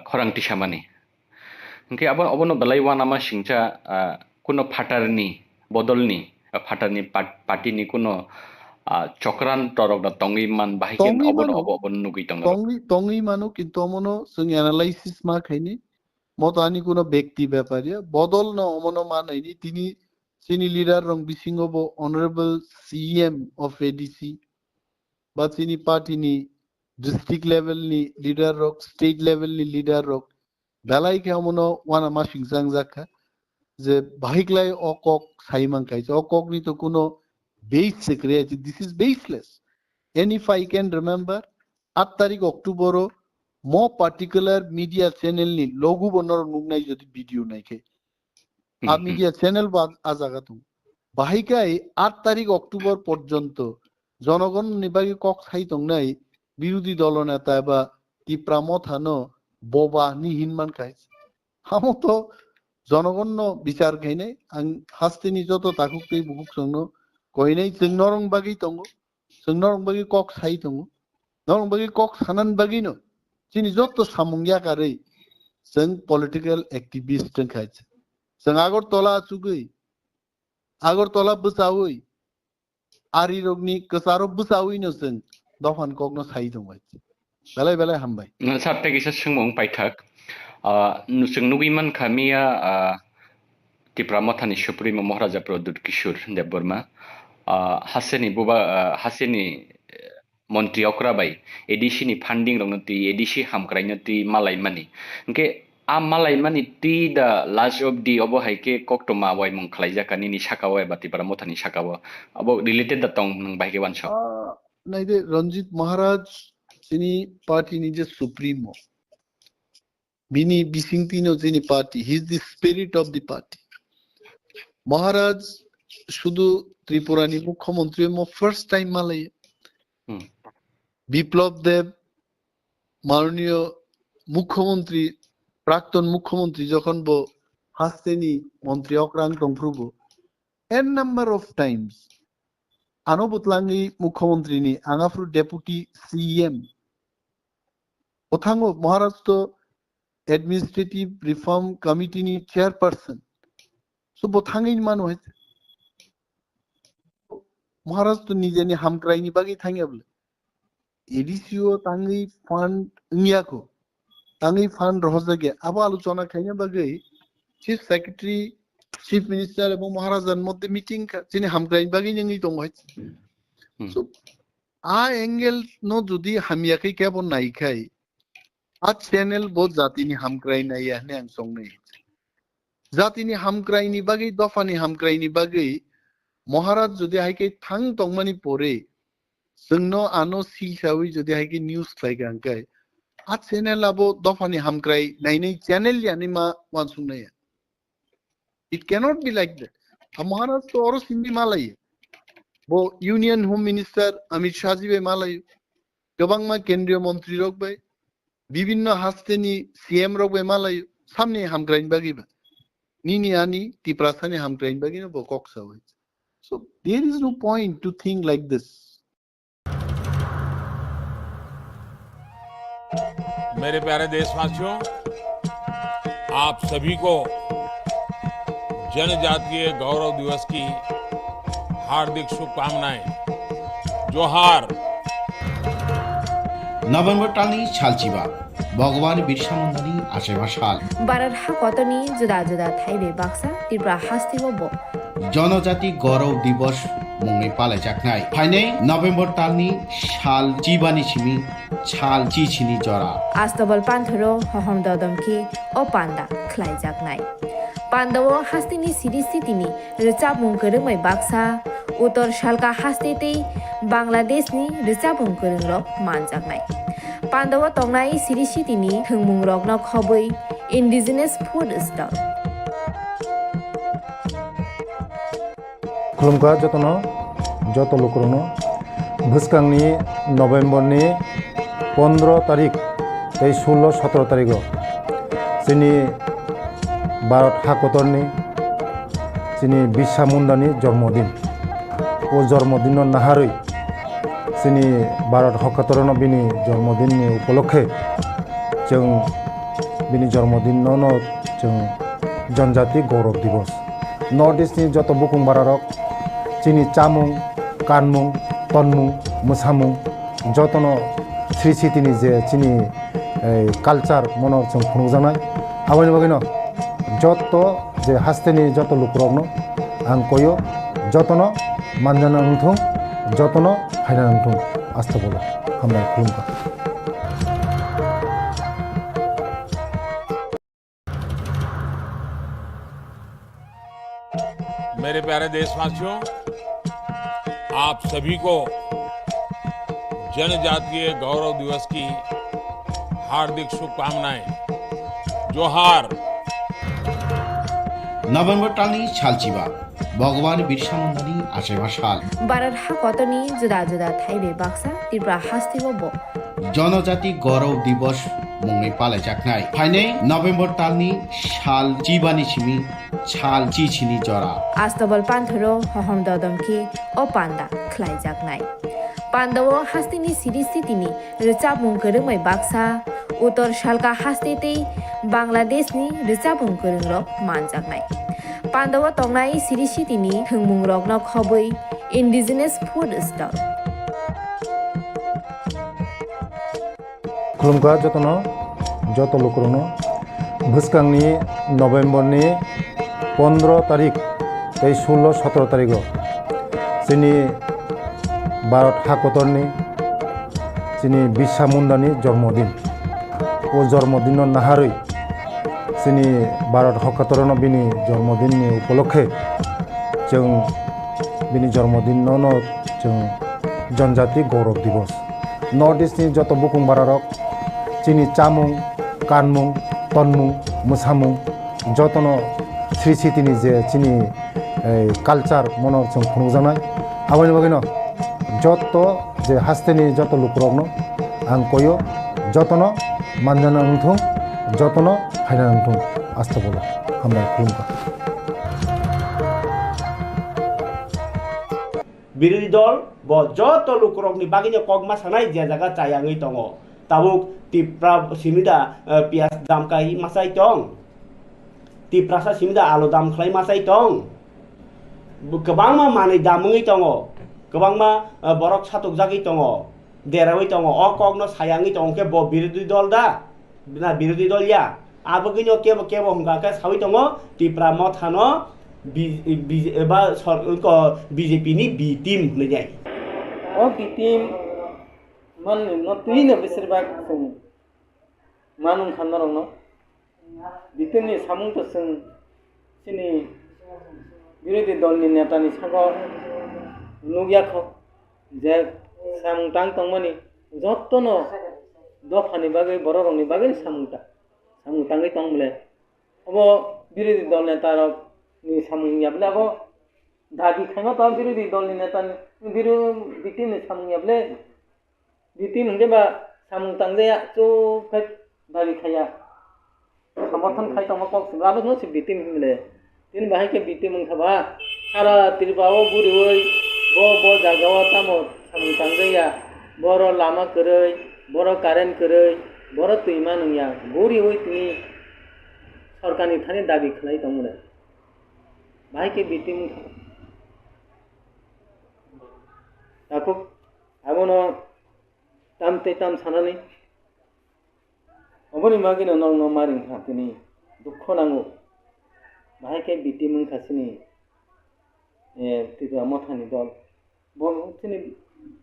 খরাংটি সামানি ওকে আবার অবনো বেলাইওয়ান আমা সিংচা কোনো ফাটারনি বদলনি ফাটারনি পার্টিনি কোনো চক্রান্ত রগদা তঙ্গি মান বাহিকে অবন অবন নুগি তঙ্গি মানো কিন্তু অমনো जों অ্যানালাইসিস মা খাইনি Motha কোনো ব্যক্তি ব্যাপারে বদল না অমনো মানাইনি তিনি লিডার রং বিসিংব অনারেবল সিএম অফ এডিসি বা তিনি পার্টিনি ডিস্ট্রিক্ট লেভেলনি লিডার রক স্টেট লেভেলনি লিডার রক বেলাইকে অমনো ওয়ানা মাসিং জাংজাখা যে বাহিকলাই অকক সাইমাং খাইছে অককনি তো কোনো বেস সেক্রেট this is baseless and if I can remember 8 তারিখ October more particular media channel ni logo bonor nugnai jodi video naikhe a media channel ba azagatum bahikai 8 tarikh october porjonto jonogon nibagi kok sai tongnai birodi doloneta ba Tipra Motha no boba ni hinman khai hamoto jonogon no bichar khainai ang hastini joto takuktei buguk songno koinai jingnorong bagi kok sai tongo norong bagi kok sanan bagi no Sini joto samungya kare जों political activist जों खाइछ जों Agartala busawi ari rogni kasaro busawi no जों dofan kokno sai dongbai belai hambai साबटे गिसा सोंमों पाइथाक जों नुगिमान खामिया Tipra Mothani Supreme Maharaja Pradut Kishore Debbarma haseni buba haseni মন্ত্রী অক্রাবাই এডিসিনি funding রংনতি ADC হামক্রাইনতি মালাইমানি ওকে আ মালাইমানি তি the last of the অবহাইকে Koktwma Awaimano খালাইজাকানি নি সাকাওয়া বা Tipra Mothani সাকাওয়া আবো রিলেটেড দা তং বাইকে ওয়ানস নাইদে রঞ্জিত মহারাজ যিনি পার্টি নিজে সুপ্রিমো বিনি বিসিংতিনো যিনি party he is the spirit of the party মহারাজ শুধু ত্রিপুরানি মুখ্যমন্ত্রী ফার্স্ট টাইম মালাই বিপ্লব দেব মাননীয় মুখ্যমন্ত্রী প্রাক্তন মুখ্যমন্ত্রী যখন হাসতেনি মন্ত্রী অক্রাং তংফ্রুব এন নাম্বার অফ টাইমস আনবতলাঙ্গি মুখ্যমন্ত্রী নি আঙাফ্রু ডেপুটি সিএম ওথাঙ্গ মহারাষ্ট্র অ্যাডমিনিস্ট্রেটিভ রিফর্ম কমিটি নি চেয়ারপারসন সো বোথাঙ্গি মান হয়েছে মহারাষ্ট্র নিজে নি হামক্রাইনি বাগি থাঙ্গিয়া বলে এডিসিও তাঙ্গি ফান্ড ইংয়াকো তাঙ্গি ফান্ড রহজাগে আবার আলোচনা খাইনা বাগৈ চিফ সেক্রেটারি চিফ মিনিস্টার এবং মহারাজার মধ্যে মিটিং যিনি হামক্রাইনি বাগি নঙ্গি দং হয় সো আ এঙ্গেল নো যদি হামিয়াকে কেবল নাইখাই আ চ্যানেল বহুত জাতিনি হামক্রাইনি নাইয়া নে আং সং নাই জাতিনি হামক্রাইনি বাগি দফানি হামক্রাইনি বাগি মহারাজ যদি হাইকে থাং তংমানি পরে जोंनो आनो सिलसावै যদি हाइके নিউজ খাইগাंखाय आ चैनल आबो दफानि हामक्राय नाइनै चैनल यानि मा वानसुंनाय it cannot be like that Maharashtra तो और सिंधी मालाय बो union home minister Amit Shah ji बे मालाय गोबांमा केंद्रीय मंत्री रक बाय विभिन्न हास्तेनि सीएम रक बे मालाय सामने हामक्रायनि बागिबा निनि आनि तिप्रासानि हामक्रायनि बागिनो बो कक्सावै so there is no point to think like this मेरे प्यारे देशवासियों आप सभी को जनजातीय गौरव दिवस की हार्दिक शुभकामनाएं। जोहार। नभेम्बर टालनि सालचिबा भगवान बिरसा मुंडानि आसेबा साल भारत हाकतनि जुदा जुदा थाइबे बाक्सा त्रिपुरा हास्तिगो बो जनजाति गौरव दिवस मुंनि पालायजाखनाय फाइनै नभेम्बर टालनि साल चिबानि सिमि साल चिचिनि जरा आस्तबल पान्थरो हहम ददमखि ओ पान्दा ख्लाइजाकनाय पान्दावो हास्तिनि सिरि सितिनि रिचाबुं गोरोंमै बाक्सा उत्तर सालका हास्तेतै बांलादेशनि रिचाबुं गोरोंरक मानजाकनाय पान्दावो तंनाय सिरि सितिनि थोंमुं रकन खबै इन्डिजिनियास फुड स्टल खुलुमखा जतनो जत लोकरनो भुसकांनि नभेम्बरनि 15 तारिख 16-17 तारिख जोंनि भारत हाकतरनि जोंनि बिरसा मुंडानि जन्मदिन ओ जन्मदिन नाहारै जोंनि भारत हाकतरनो बिनि जन्मदिननि उपलक्षे जों बिनि जन्मदिनावनो जों जनजाति गौरव दिवस नर्थ इस्टनि जत बुकुं बारारक जोंनि चामुं कानमुं तनमुं मोसामुं जतनो श्री सिटिनि जे जोंनि कालचार मनर जों खुंजानाय आवायनि बागैनो जत जे हास्तेनि जत लुकरकनो आं कयो जतनो मानजाना नंथों जतनो हायना नंथों आस्था बोलो हामबाय खुलुमखा मेरे प्यारे देशवासियों, आप सभी को जनजातीय गौरव दिवस की हार्दिक शुभकामनाएं। जोहार। नभेम्बर टालनि सालचिबा भगवान बिरसा मुंडानि आसेबा साल भारत हाकतनि जुदा जुदा थाइबे बाक्सा त्रिपुरा हास्तिगो बो जनजाति गौरव दिवस मुंनि पालायजाखनाय फाइनै नभेम्बर टालनि साल चिबानि सिमि साल चिचिनि जरा आस्तबल पान्थरो हहम ददमखि ओ पान्दा ख्लाइजाकनाय पान्दावो हास्तिनि सिरि सितिनि रिचाबुं गोरोंमै बाक्सा उत्तर सालका हास्तेतै बांलादेशनि रिचाबुं गोरोंरक मानजाकनाय पान्दावो तंनाय सिरि सितिनि थोंमुं रकन खबै इन्डिजिनियास फुड स्टल खुलुमखा जतनो जत लोकरनो भुसकांनि नभेम्बरनि 15 तारिख 16-17 तारिख जोंनि भारत हाकतरनि जोंनि बिरसा मुंडानि जन्मदिन ओ जन्मदिन नाहारै जोंनि भारत हाकतरनो बिनि जन्मदिननि उपलक्षे जों बिनि जन्मदिनावनो जों जनजाति गौरव दिवस नर्थ इस्टनि जत बुकुं बारारक जोंनि चामुं कानमुं तनमुं मोसामुं जतनो श्री सिटिनि जे जोंनि कालचार मनर जों खुंजानाय आवायनि बागैनो जत जे हास्तेनि जत लुकरकनो आं कयो जतनो मानजाना नंथों जतनो हायना नंथों आस्था बोलो हामबाय खुलुमखा বিরোধী দল ব যত লোকরকনি বাগিনো কগমা সানাই যে জায়গা চায়াঙै दङ তাবুক টিপ্রা সিমিদা পিয়াজ দামকাই মাসাই दं টিপ্রাসা সিমিদা आलु दाम खालाय मासाय दं गोबांमा मानै दामुङै दङ गोबांमा बरक सातकजागै दङ देरावै दङ अ कगनो सायाङै दङ के ब बिरोधी दल दा ना बिरोधी दल या आबगैनो केबो केबो हमगाके सावै दङ Tipra मथानो BJP ni B team होननाय जायो Oh, bitim man no tuina besirba sung manung khanarong no bitim ni samung to sung sini birodhi dol ni neta ni sago nugya kho je samung tang tongmani jottono dofani bagai bororong ni bagai samung tangai tongmle abo birodhi dol neta rok ni samung yable abo दाबी खाइमा तो विरोधी दल नेता बिटिम सामुंयाबले बिटिम होनबा सामुं तांजाया चोखाय दाबी खाया समर्थन खाय तमा कक सिब्लाबो नो सि बिटिम होनले दिन बाहाय के बिटिम थाबा सारा त्रिपाओ बुरिवै बो जागावा तामो सामुं तांजाया बर लामा करै बर कारेन्ट करै बर तैमा नंया बुरिवै तिनि सरकारनि थाने दाबी खालाय तंमोन bahai ke biti mung thaba tako abono tam sanani oboni magino nong no maring thapini dukho nango bahai ke biti mung khasini Tipra Motha ni dol tini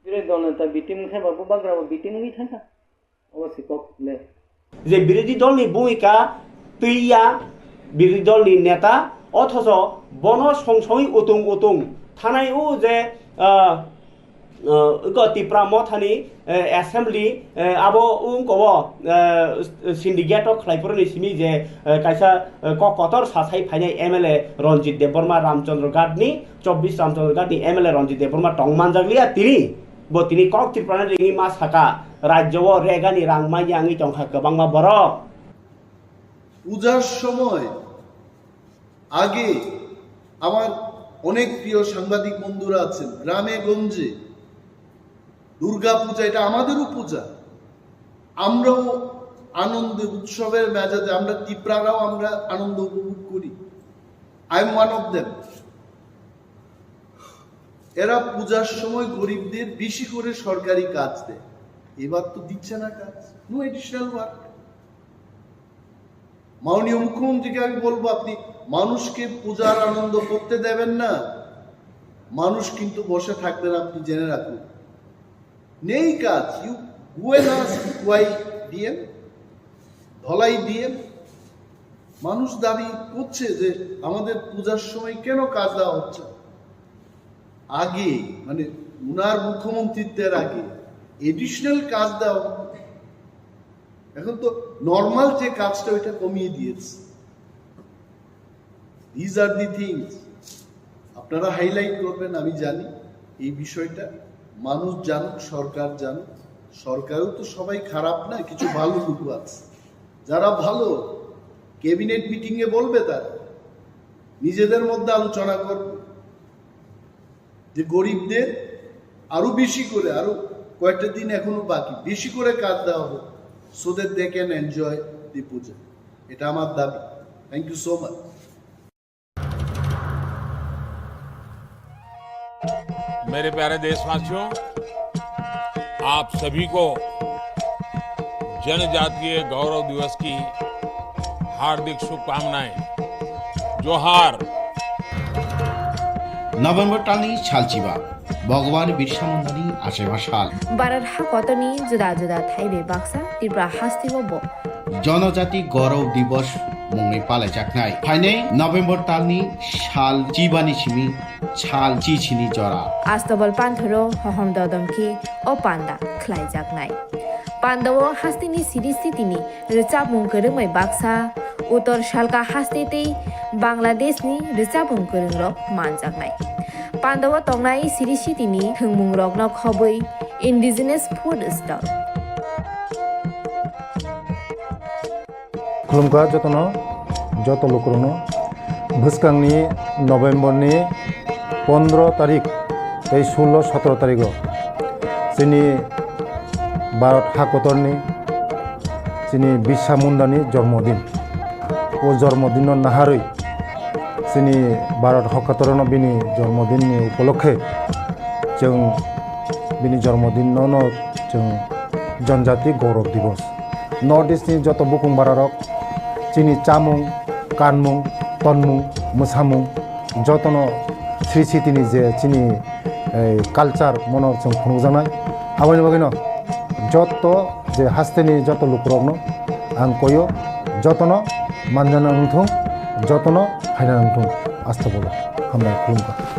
বিরোধী দল নেতা বিটি মুখে বাবু বাগরা বিটি মুখই থাকা অবশ্যই ককলে যে বিরোধী দলনি ভূমিকা তৈয়া বিরোধী দলনি নেতা অথচ বন সংসই উতুং থানায়ও যে Tipra Mothani assembly abo kobo syndicate khlaiporni simi je kaisa kokotor sasai phainai MLA Ranjit Debbarma Ramchandra Gadni 24 Ramchandra Gadni MLA Ranjit Debbarma tongmanjaglia tini kok Tipra ringi mas haka rajyo regani rangmai yangi tongha kebangma borok পূজার সময় আগে আমার অনেক প্রিয় সাংবাদিক বন্ধুরা আছেন গ্রামে গঞ্জে দুর্গা পূজা এটা আমাদেরও পূজা আমরাও আনন্দে উৎসবের মেজাজে আমরা টিপ্রারাও আমরা আনন্দ উপভোগ করি I am one of them এরা পূজার সময় গরিবদের বেশি করে সরকারি কাজ দেয় এবার তো দিচ্ছে না কাজ নো এডিশনাল ওয়ার্ক মাননীয় মুখ্যমন্ত্রীকে আমি বলবো আপনি মানুষকে পূজার আনন্দ করতে দেবেন না মানুষ কিন্তু বসে থাকবেন আপনি জেনে রাখুন নেই কাজ ইউ বুয়েনাস ওয়াই ডিএম ধলাই ডিএম মানুষ দাবি করছে যে আমাদের পূজার সময় কেন কাজ দেওয়া হচ্ছে আগে মানে উনার মুখ্যমন্ত্রীত্বের আগে এডিশনাল কাজ দেওয়া এখন তো নর্মাল যে কাজটা ওইটা কমিয়ে দিয়েছে দিজ আর দি থিংস আপনারা হাইলাইট করবেন আমি জানি এই বিষয়টা মানুষ জানুক সরকার জানুক সরকারও তো সবাই খারাপ না কিছু ভালো লোক আছে যারা ভালো ক্যাবিনেট মিটিং এ বলবে তারা নিজেদের মধ্যে আলোচনা করবে যে গরিবদের আরো বেশি করে আরো কয়েকটা দিন এখনো বাকি বেশি করে কাজ দেওয়া হোক so that they can enjoy the puja এটা আমার দাবি থ্যাংক ইউ সো মাচ मेरे प्यारे देशवासियों आप सभी को जनजातीय गौरव दिवस की हार्दिक शुभकामनाएं जोहार নভেম্বর টালনি ছালচিবা ভগবান বিরসা মুন্ডানি আশেমা শাল বারার কতনি জুদা থাইবে বাক্সা ত্রিপুরা হাস্তিব জনজাতি গৌরব দিবস মুংনি পালাইজাকনাই ফাইনে নভেম্বর টালনি শাল চিবানি সিমি ছাল চিছিনি জরা আস্তবল পান্থরো হহম দদমকি ও পান্ডা খ্লাইজাকনাই পান্ডব হাস্তিনি সিরিস্থিতিনি রেচাবুং করংমাই বাক্সা উত্তর শালকা হাস্তেতেই বাংলাদেশনি রেচাবুং করংরক মানজাকনাই পান্ডব তংনাই সিরিস্থিতিনি থংমুং রগ্ন খবৈ ইন্ডিজিনাস ফুড স্টল खुलुमका যত লোকরনো ভুসকাংনি নভেম্বরনি 15 তারিখ 16-17 তারিখ চিনি ভারত হাকতরনি চিনি বিরসা মুন্ডানি জন্মদিন ও জন্মদিন নাহারই চিনি ভারত হাকতরন বিনি জন্মদিননি উপলক্ষে जों बिनि जन्मदिन जों जनजाति गौरव दिवस नर्थ इस्टनि जत बुकुं बारारक चिनि चामुं कानमुं तनमुं मोसामुं जतन श्री सिटिनि जे चिनि कालचार मनर जों खुंजानाय आबानि बागैनो जत जे हास्तेनि जत लुकरकनो आं कयो जतन मानजाना नंथुं जतन हायना नंथुं आस्था बोलो हामबाय खुलुमबाय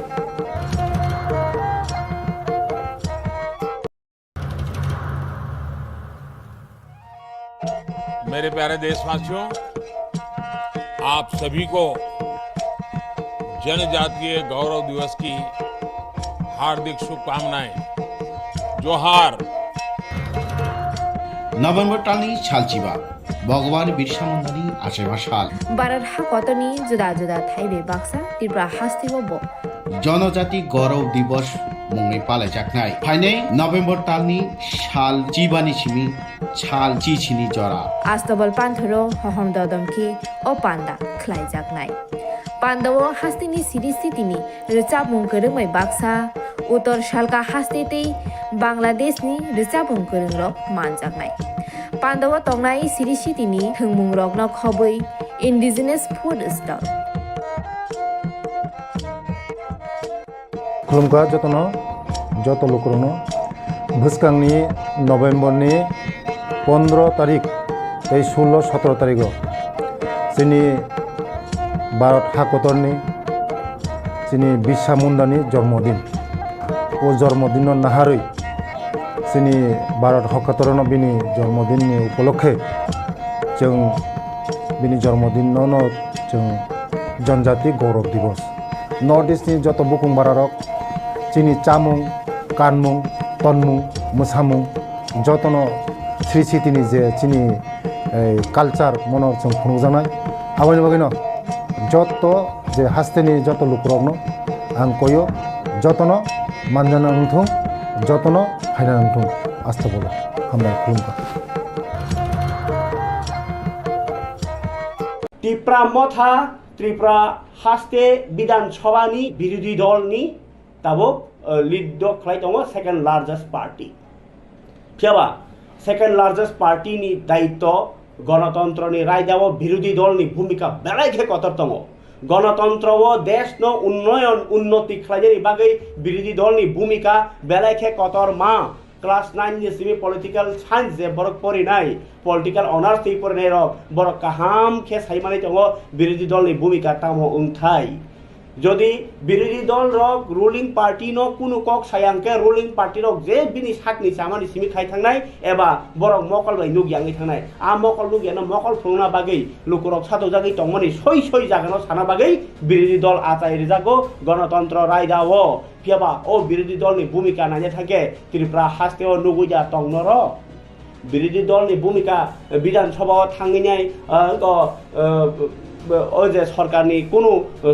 मेरे प्यारे देशवासियों आप सभी को जनजातीय गौरव दिवस की हार्दिक शुभकामनाएं जोहार নভেম্বর টালনি ছালচিবা ভগবান বিরসা মুন্ডানি আশেমা শাল বারার কতনি জুদা থাইবে বাক্সা ত্রিপুরা হাস্তিব জনজাতি গৌরব দিবস মুংনি পালাইজাকনাই ফাইনে নভেম্বর টালনি শাল চিবানি সিমি ছাল চিছিনি জরা আস্তবল পান্থরো হহম দদমকি ও পান্ডা খ্লাইজাকনাই Pandawo hastini sitini recapung kerengmai baksa utor shalka hastitei Bangladesh ni recapung kerengrok manjaknai. Pandawo tongnai sitini thengmungrok no khoboi indigenous food stall. खुलुमगा जतनो जत लोकरनो भुस्कांनि नवेम्बरनि 15 तारिख 16-17 तारिख जोंनि भारत हादरनि जोंनि बिरसा मुंडानि जन्मदिन ओ जन्मदिन नाहारै जोंनि भारत हादरनो बिनि जन्मदिननि उपलक्षे जों बिनि जन्मदिनावनो जों जनजाति गौरव दिवस नर्थ इस्टनि जत बुकुं बारारक जोंनि चामुं कानमुं तनमुं मोसामुं जतनो श्री सिटिनि जे जोंनि कालचार मनर जों खुंजानाय आवायनि बागैनो जत जे हास्तेनि जत लुकरकनो आं कयो जतनो मानजाना नंथों जतनो हायना नंथों आस्था बोलो हामबाय खुलुमगा टिप्रा मथा त्रिपुरा हास्ते विधानसभानि विरोधी दलनि ताबो लिड खालाय दङ सेकेन्ड लार्जेस्ट पार्टी फियाबा सेकेन्ड लार्जेस्ट पार्टीनि दायित्व गणतन्त्रनि रायदाव विरोधी दलनि भूमिका बेलायखे कतर दङ गणतन्त्रव देशनो उन्नयन उन्नति खालायनायनि बागै विरोधी दलनि भूमिका बेलायखे कतर मा क्लास 9 नि सिमी पॉलिटिकल साइंस जे बरक परिनाय पॉलिटिकल ऑनर्स ति परिनाय र बरक काहाम खे साइमानै दङ विरोधी दलनि भूमिका तामो उंथाय যদি বিরোধী দল রক রুলিং পার্টি ন কোনো কক সায়াংকে রুলিং পার্টি রক যে বিনি সাকনি সামানি সিমি খাই থাंनाय एबा बरक मकल बाय नुगियांगै थांनाय आ मकल नुगियानो मकल फुंना बागै लुकुरक सातो जागै तंमनि सय सय जागानो साना बागै विरोधी दल आचाय जागो गणतन्त्र रायदावो फियाबा ओ विरोधी दलनि भूमिका नायने थाके त्रिपुरा हास्तेव नुगुया तंनर विरोधी दलनि भूमिका विधानसभायाव थांनाय जे सरकारनि कोनो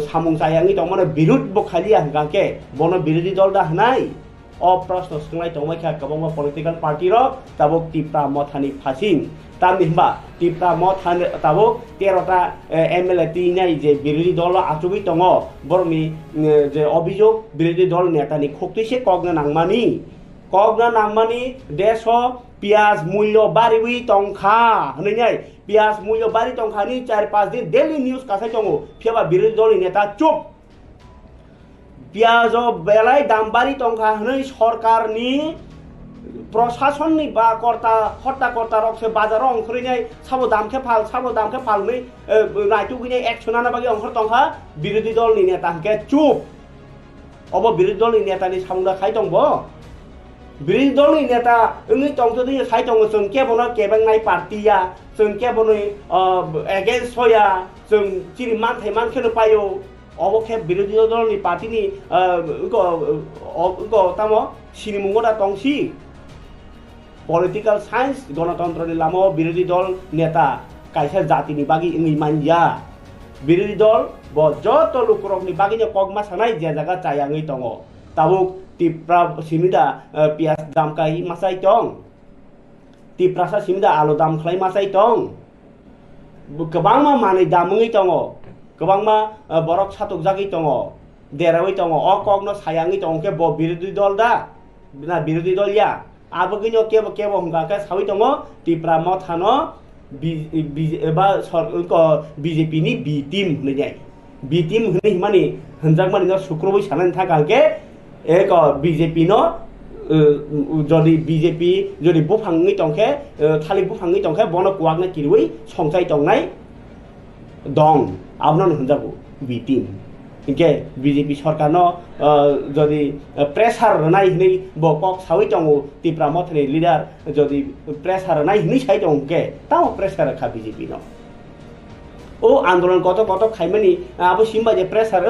सामुं जायांगि तंमने विरोध बखालिया गाके बन विरोधी दल दा हनाय अ प्रश्न सोंनाय तंमायखा गोबां पॉलिटिकल पार्टी र ताबो टिप्रा मथानि फासिं तामिहबा टिप्रा मथा ताबो 13 टा एमएलए तिनाय जे विरोधी दल आचुबि दङ बरनि जे अभियोग विरोधी दल नेतानि खक्तिसे कगना नांगमानि देश पियाज मूल्य बारिवि तंखा हनैनाय पियाज मूल्य बारि तंखानि 4-5 दिन डेली न्यूज कासाय दङ फियाबा विरोधी दलनि नेता चुप पियाज बेलाय दाम बारि तंखा हनै सरकारनि प्रशासननि बा कर्ता रक्से बाजाराव अंखरैनाय साबो दामखे फाल नै नायटु गैनाय एक्सनाना बागै अंखर तंखा विरोधी दलनि नेता हके चुप अब विरोधी दलनि नेतानि सामुंदा खाय दंबो विरोधी दलनि नेता ओंनि तंजोनि साय दङ जों केबनो केबांनाय पार्टिया जों केबनो एगेन्स्ट होया जों चिरि मानखेनो पायो अबखे विरोधी दलनि पार्टिनि तामो सिनिमुंगदा तंसि पॉलिटिकल साइंस गणतन्त्रनि लामाव विरोधी दल नेता कायसा जातिनि बागि ओंनि मानया विरोधी दल ब जत लुकुरकनि बागिनो कगमा सानाय जे जागा चायांगै दङ ताबुक टिप्रा सिमिदा पियाज दाम काहि मासाय दं टिप्रासा सिमिदा आलु दाम खलाय मासाय दं गोबांमा मानै दामङै दङ गोबांमा बरक सातक जागै दङ देरावै दङ अ कगनो सायांगै दं के ब विरोधी दल दा ना विरोधी दल या आबगैनो केबो हमगाके सावै दङ टिप्रा मथानो एबा बीजेपी नि बी टीम होननाय बी टीम होननाय माने होनजाक माने सुक्रबै सानानै थागाके एक बीजेपी नो जदि बीजेपी जदि बुफाङै तंखे थालि बुफाङै तंखे बनो कुवागना किरुइ संसाय तंनाय दं आबनो होनजागो बी टीम इनके बीजेपी सरकार नो जदि प्रेसार नाय हनै बकक सावै दङो टिप्रा मथनि लिडार जदि प्रेसार नाय हनै साय दंके ताव प्रेसार खा बीजेपी नो ओ आन्दोलन कत खायमानि आबो सिमबा जे प्रेसार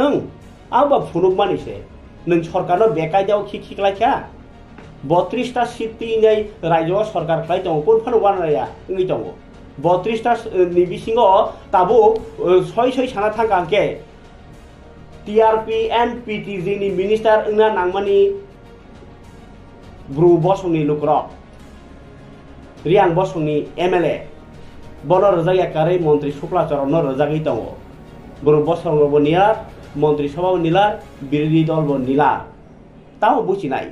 आबो फुनुक मानिसे नों सरकारनो बेकायदाव खिखलायखा 32 टा सीट नै राज्य सरकार खाय दङ कोन फान वानाया ओंगै दङ 32 टा नि बिसिङो ताबो सय साना थांगाके टीआरपी एंड पीटीजी नि मिनिस्टार ओंना नांमानि ब्रु बसंनि लुकरक रियां बसंनि एमएलए बन रजाया कारै मन्त्री शुक्लाचरण रजागै दङ বড় বসঙ্গ নিলার মন্ত্রিসভাও নিলার বিরোধী দল নিলার তাও বুঝি নাই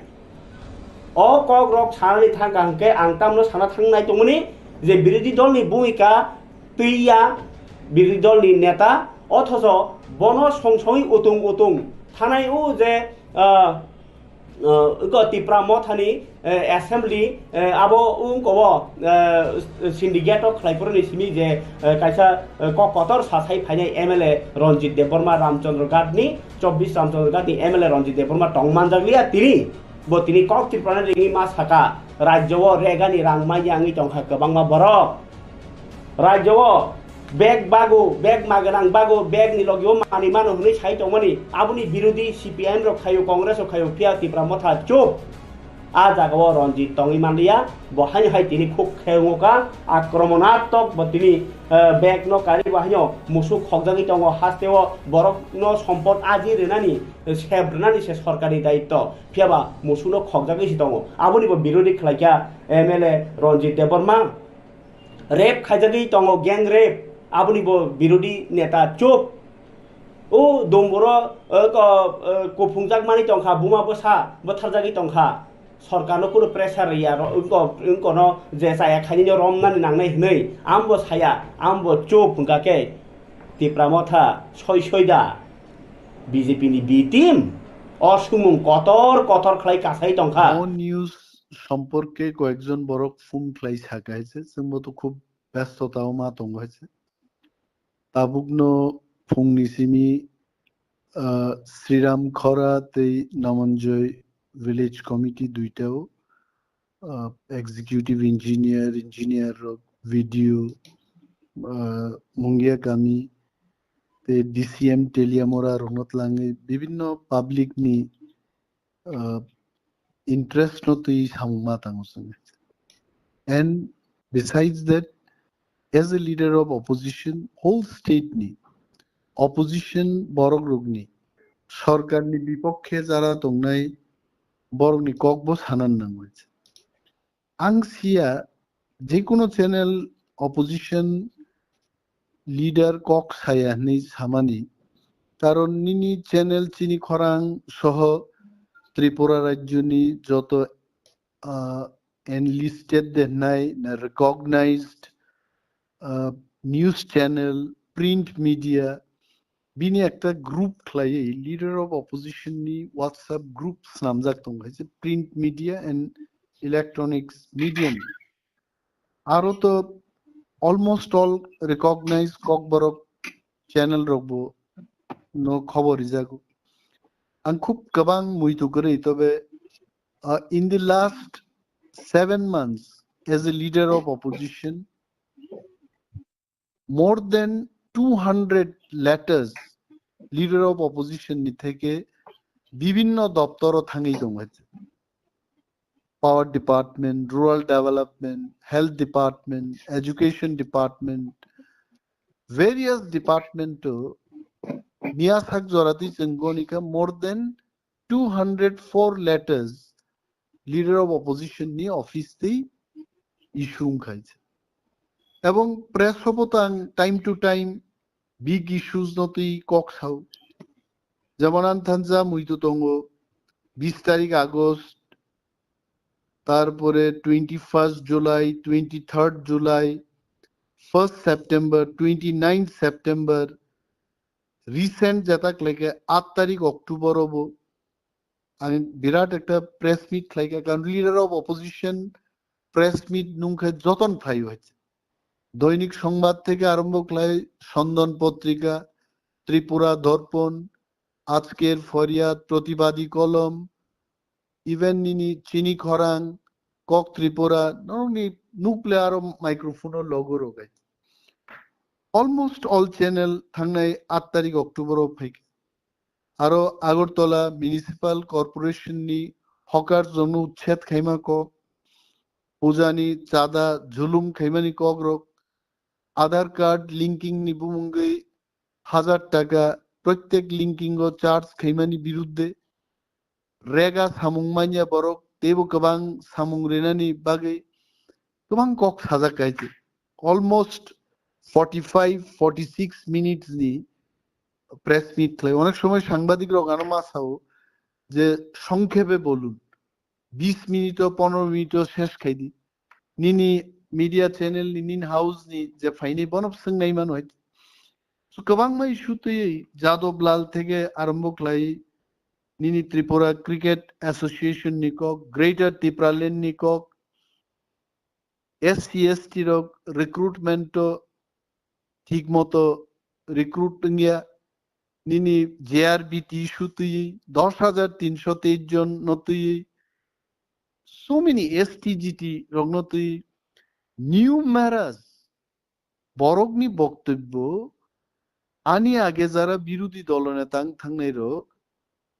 অ কক রক সানাनै थांगांके आं तामनो साना थांनाय दंमोन जे बिरोधी दलनि भूमिका तैया बिरोधी दलनि नेता अथच बन संसङै उतुं उतुं थानाय उ जे टिप्रा मथानि एसेम्बली आबो उंकव सिन्डिकेट खालायफोरनि सिमि जे कायसा ककतर सासाय फायनाय एमएलए रंजित देबबर्मा रामचंद्र गादनि 24 रामचंद्र गादनि एमएलए रंजित देबबर्मा टंगमानजागलिया तिनि बतिनि कक त्रिपुरा रिंनि मा साका राज्यव रेगानि रांमाय आंनि टंखा गोबांमा बरक राज्यव बेग बागो बेग मागोनां बागो बेग नि लगियो मानि मानो हुनै साइ दंमोनि आबुनि बिरोधी सीपीएम रो खायो कांग्रेस रो खायो पिया टिप्रा मथा चुप आ जागाव रंजित टंगि मानलिया बहाय हाय तिनि खुब खेंगका आक्रमणात्मक बतिनि बेग न कारि बाहायो मुसु खगजागि दङ हास्तेव बरक न सम्पद आजि रेनानि सेब्रनानि से सरकारि दायित्व पियाबा मुसु न खगजागि दङ आबुनिबो बिरोधी खलायका एमएलए रंजित देबबर्मा रेप खायजागि दङ गैंग रेप आबुनिबो बिरोधी नेता चुप ओ दंबर कुफुंजागमानि टंखा बुमा बसा बोथारजागि टंखा सरकारनो कुनु प्रेसार या उनको जे साया खानिनो रमनानि नांनाय हनै आमबो साया आमबो चुप गाके टिप्रा मथा सयदा बीजेपी नि बी टीम असुमुं कतर कतर खलाय कासाय टंखा নিউজ সম্পর্কে কয়েকজন বড় ফোন ফ্লাই থাকাইছে जोंबो তো খুব ব্যস্ততাও মা দङ হয়েছে তাবুকনো ফুংনিসিমি শ্রীরাম খরা তেই নামঞ্জয় ভিলেজ কমিটি দুইটাও এক্সিকিউটিভ ইঞ্জিনিয়ার ভিডিও মুঙ্গিয়া কামি তে ডিসিএম টেলিয়ামোরা রঙতলাঙে বিভিন্ন পাবলিক নি interest no to is hamma tangusung. And besides that, as a leader of opposition, whole state ni opposition borok rogni Sarkar ni বিপক্ষে যারা tongnai borok ni kokbo sanan nangwech. Angsia যে কোনো channel opposition leader kok saya ni samani কারণ নিনি channel চিনি খরাং সহ ত্রিপুরা রাজ্যনি যত enlisted নাই না recognized news channel print media বিনি একটা গ্রুপ খাইয়ে লিডার অফ অপোজিশন নি হোয়াটসঅ্যাপ গ্রুপস নামজাক দং হয়েছে print media and electronics medium আরো তো almost all recognise kokborok channel রগবো নো খবর ইজাগু आं खूब गोबां मुइतुगोरै तबे in the last 7 months as a leader of opposition more than 200 letters leader of opposition ni theke bibhinno doptoro thangai dong hoyche power department rural development health department education department various department to Niasak Zorati Sengonika more than 204 letters leader of opposition ni office te issue খাইছে এবং press হপতাং time to time big issues নতি কক খাও যেমন আনথানজা মুইতো তঙ্গ 20 তারিখ August তারপরে 21 July 23 July 1 September 29 September recent যেটা লাগে 8 তারিখ অক্টোবর হবো আমি বিরাট একটা প্রেস মিট লাগে কারণ leader of opposition press meet নুঙ্খে যতন ফ্লাই হয়েছে দৈনিক সংবাদ থেকে আরম্ভ করে সন্দন পত্রিকা ত্রিপুরা দর্পণ আজকের ফরিয়াদ প্রতিবাদী কলম ইভেন নিনি চিনি খরাং কক ত্রিপুরা নরনি নুকলে আরো মাইক্রোফোনের লগো রোগাই অলমোস্ট অল চ্যানেল থাংনাই 8 তারিখ অক্টোবর ফেকে আরো আগরতলা মিউনিসিপাল কর্পোরেশন নি হকার জন্য উচ্ছেদ খাইমা কক পূজানি চাঁদা ঝুলুম খাইমানি কক রক আধার কার্ড লিঙ্কিং নি বুমুঙ্গই 1000 টাকা প্রত্যেক লিঙ্কিং ও চার্জ খাইমানি বিরুদ্ধে রেগা সামুংমানিয়া বরক তেবো গোবাং সামুং রেনানি বাগে গোবাং কক সাজা গাইছে almost 45-46 minutes ni press meet খাই অনেক সময় সাংবাদিকরা গানো মাছাও যে সংক্ষেপে বলুন 20 মিনিট 15 মিনিট শেষ খাই দি নিনি মিডিয়া চ্যানেल निन हाउस नि जे फाइनै बनब सोंनाय मान হয় सो गोबां माइ इस्युते जादबलाल থেকে आरम्भ खालाय निनि त्रिपुरा क्रिकेट एसोसिएशन नि कक ग्रेटर टिप्रालेंड नि कक SC/ST रक रिक्रुटमेंट ठीक मतो रिक्रुटिंग या निनि JRBT इस्युते 10,323 जन नतुई so many STGT রংনতুই নিউমারাস বরগনি বক্তব্য আনি আগে যারা বিরোধী দলনেতা থাকনাইরো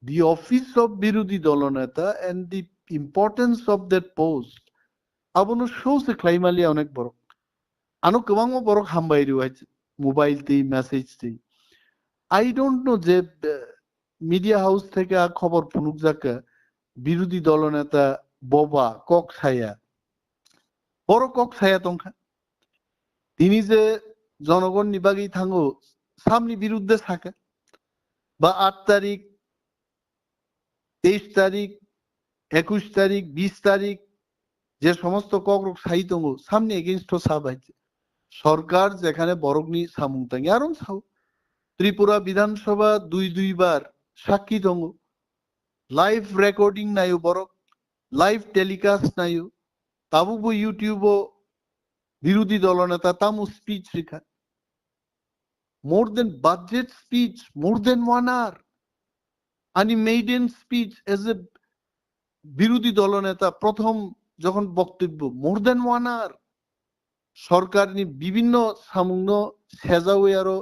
দি অফিস অফ বিরোধী দলনেতা and the importance of that post আবনো শোসে ক্লাইমালি অনেক বড় আনো গোবাং বড় হামবাইরি হয়েছে মোবাইল তে মেসেজ তে আই ডোন্ট নো যে মিডিয়া হাউস থেকে খবর ফুনুক যাকা বিরোধী দলনেতা ববা কক ছায়া বড় কক ছায়া তংখা তিনি যে জনগণ নিবাগী থাঙ্গো সামনি বিরুদ্ধে থাকে বা 8 তারিখ 23 তারিখ 21 তারিখ 20 তারিখ যে সমস্ত ককরক সাহিত্যঙ্গ সামনে এগেইনস্ট সাবাইছে সরকার যেখানে বরগনি সামুংতাঙ্গি আরম সাউ ত্রিপুরা বিধানসভা দুইবার সাক্ষী দঙ্গ লাইভ রেকর্ডিং নাইও বরক লাইভ টেলিকাস্ট নাইও তাবুবো ইউটিউবও বিরোধী দলনেতা তামু স্পিচ রেখা মোর দেন বাজেট স্পিচ মোর দেন 1 hour আনি মেইডেন স্পিচ এজ এ বিরোধী দলনেতা প্রথম যখন বক্তব্য মোর দেন 1 hour সরকারনি বিভিন্ন সামুঙ্গ সেজাওয়ারও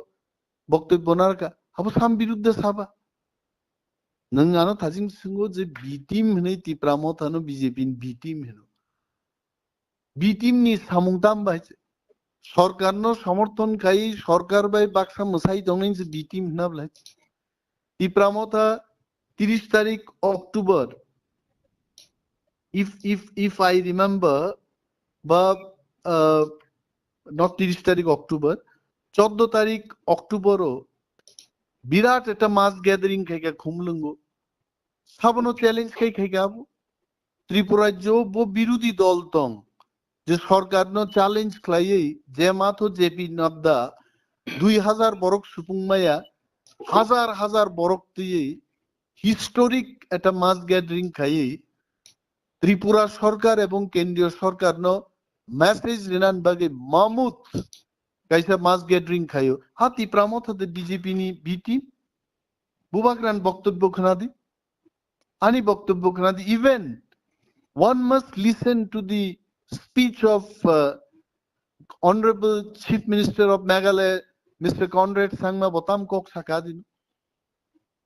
বক্তব্য নারকা হাবো সাম বিরুদ্ধে সাবা নং আনো থাজিং সিংহ যে বি টিম হনে টিপ্রা মথানো বিজেপি বি টিম হেনো বি টিম নি সামুংতাম বাইছে সরকারনো সমর্থন খাই সরকার বাই বাক্সা মসাই দংনি যে বি টিম না বলাই টিপ্রা মথা 30 তারিখ অক্টোবর if I remember বা not 30 তারিখ অক্টোবর 14 তারিখ অক্টোবরও বিরাট একটা মাস গ্যাদারিং খাইকা খুমলুঙ্গ সাবনো চ্যালেঞ্জ খাইকা ত্রিপুরাজ্য বো বিরোধী দল তং যে সরকার নো চ্যালেঞ্জ খাইয়ে যে মাথো জেপি নাদ্দা 2000 বরক সুপুংমায়া হাজার হাজার বরক দিয়ে হিস্টোরিক একটা মাস গ্যাদারিং খাইয়ে ত্রিপুরা সরকার এবং কেন্দ্রীয় সরকার নো মেসেজ রিনান বাগে মামুত কাইসা মাস গ্যাদারিং খাইও হাতি প্রামত হতে বিজেপি নি বিটি বুবাকরান বক্তব্য খানাদি আনি বক্তব্য খানাদি even one must listen to the speech of honorable chief minister of Meghalaya Mr. Conrad Sangma Botam Kok Sakadin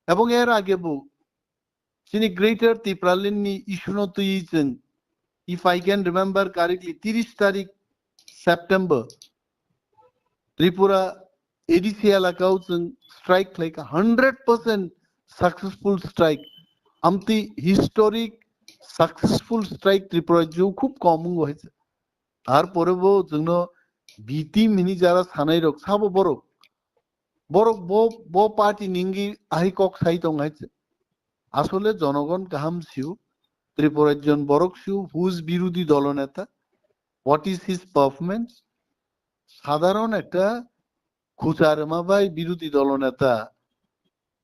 এবং এর আগে বউ তিনি গ্রেটার ত্রিপুরালিনী ইস্যুনো তুইছেন if I can remember correctly 30 তারিখ সেপ্টেম্বর ত্রিপুরা এডিসি এলাকাও স্ট্রাইক লাইক 100% সাকসেসফুল স্ট্রাইক আমতি হিস্টোরিক সাকসেসফুল স্ট্রাইক ত্রিপুরা যে খুব কম হয়েছে তারপরেও জন্য বিটি মিনি যারা সানাই রক সাবো বরক বরক বো পার্টি নিঙ্গি আহি কক সাইত হয়েছে আসলে জনগণ কাহাম সিউ ত্রিপুরার জন বরক সিউ হুজ বিরোধী দলনেতা হোয়াট ইজ হিজ পারফরমেন্স সাধারণ একটা খুচারমা বাই বিরোধী দলনেতা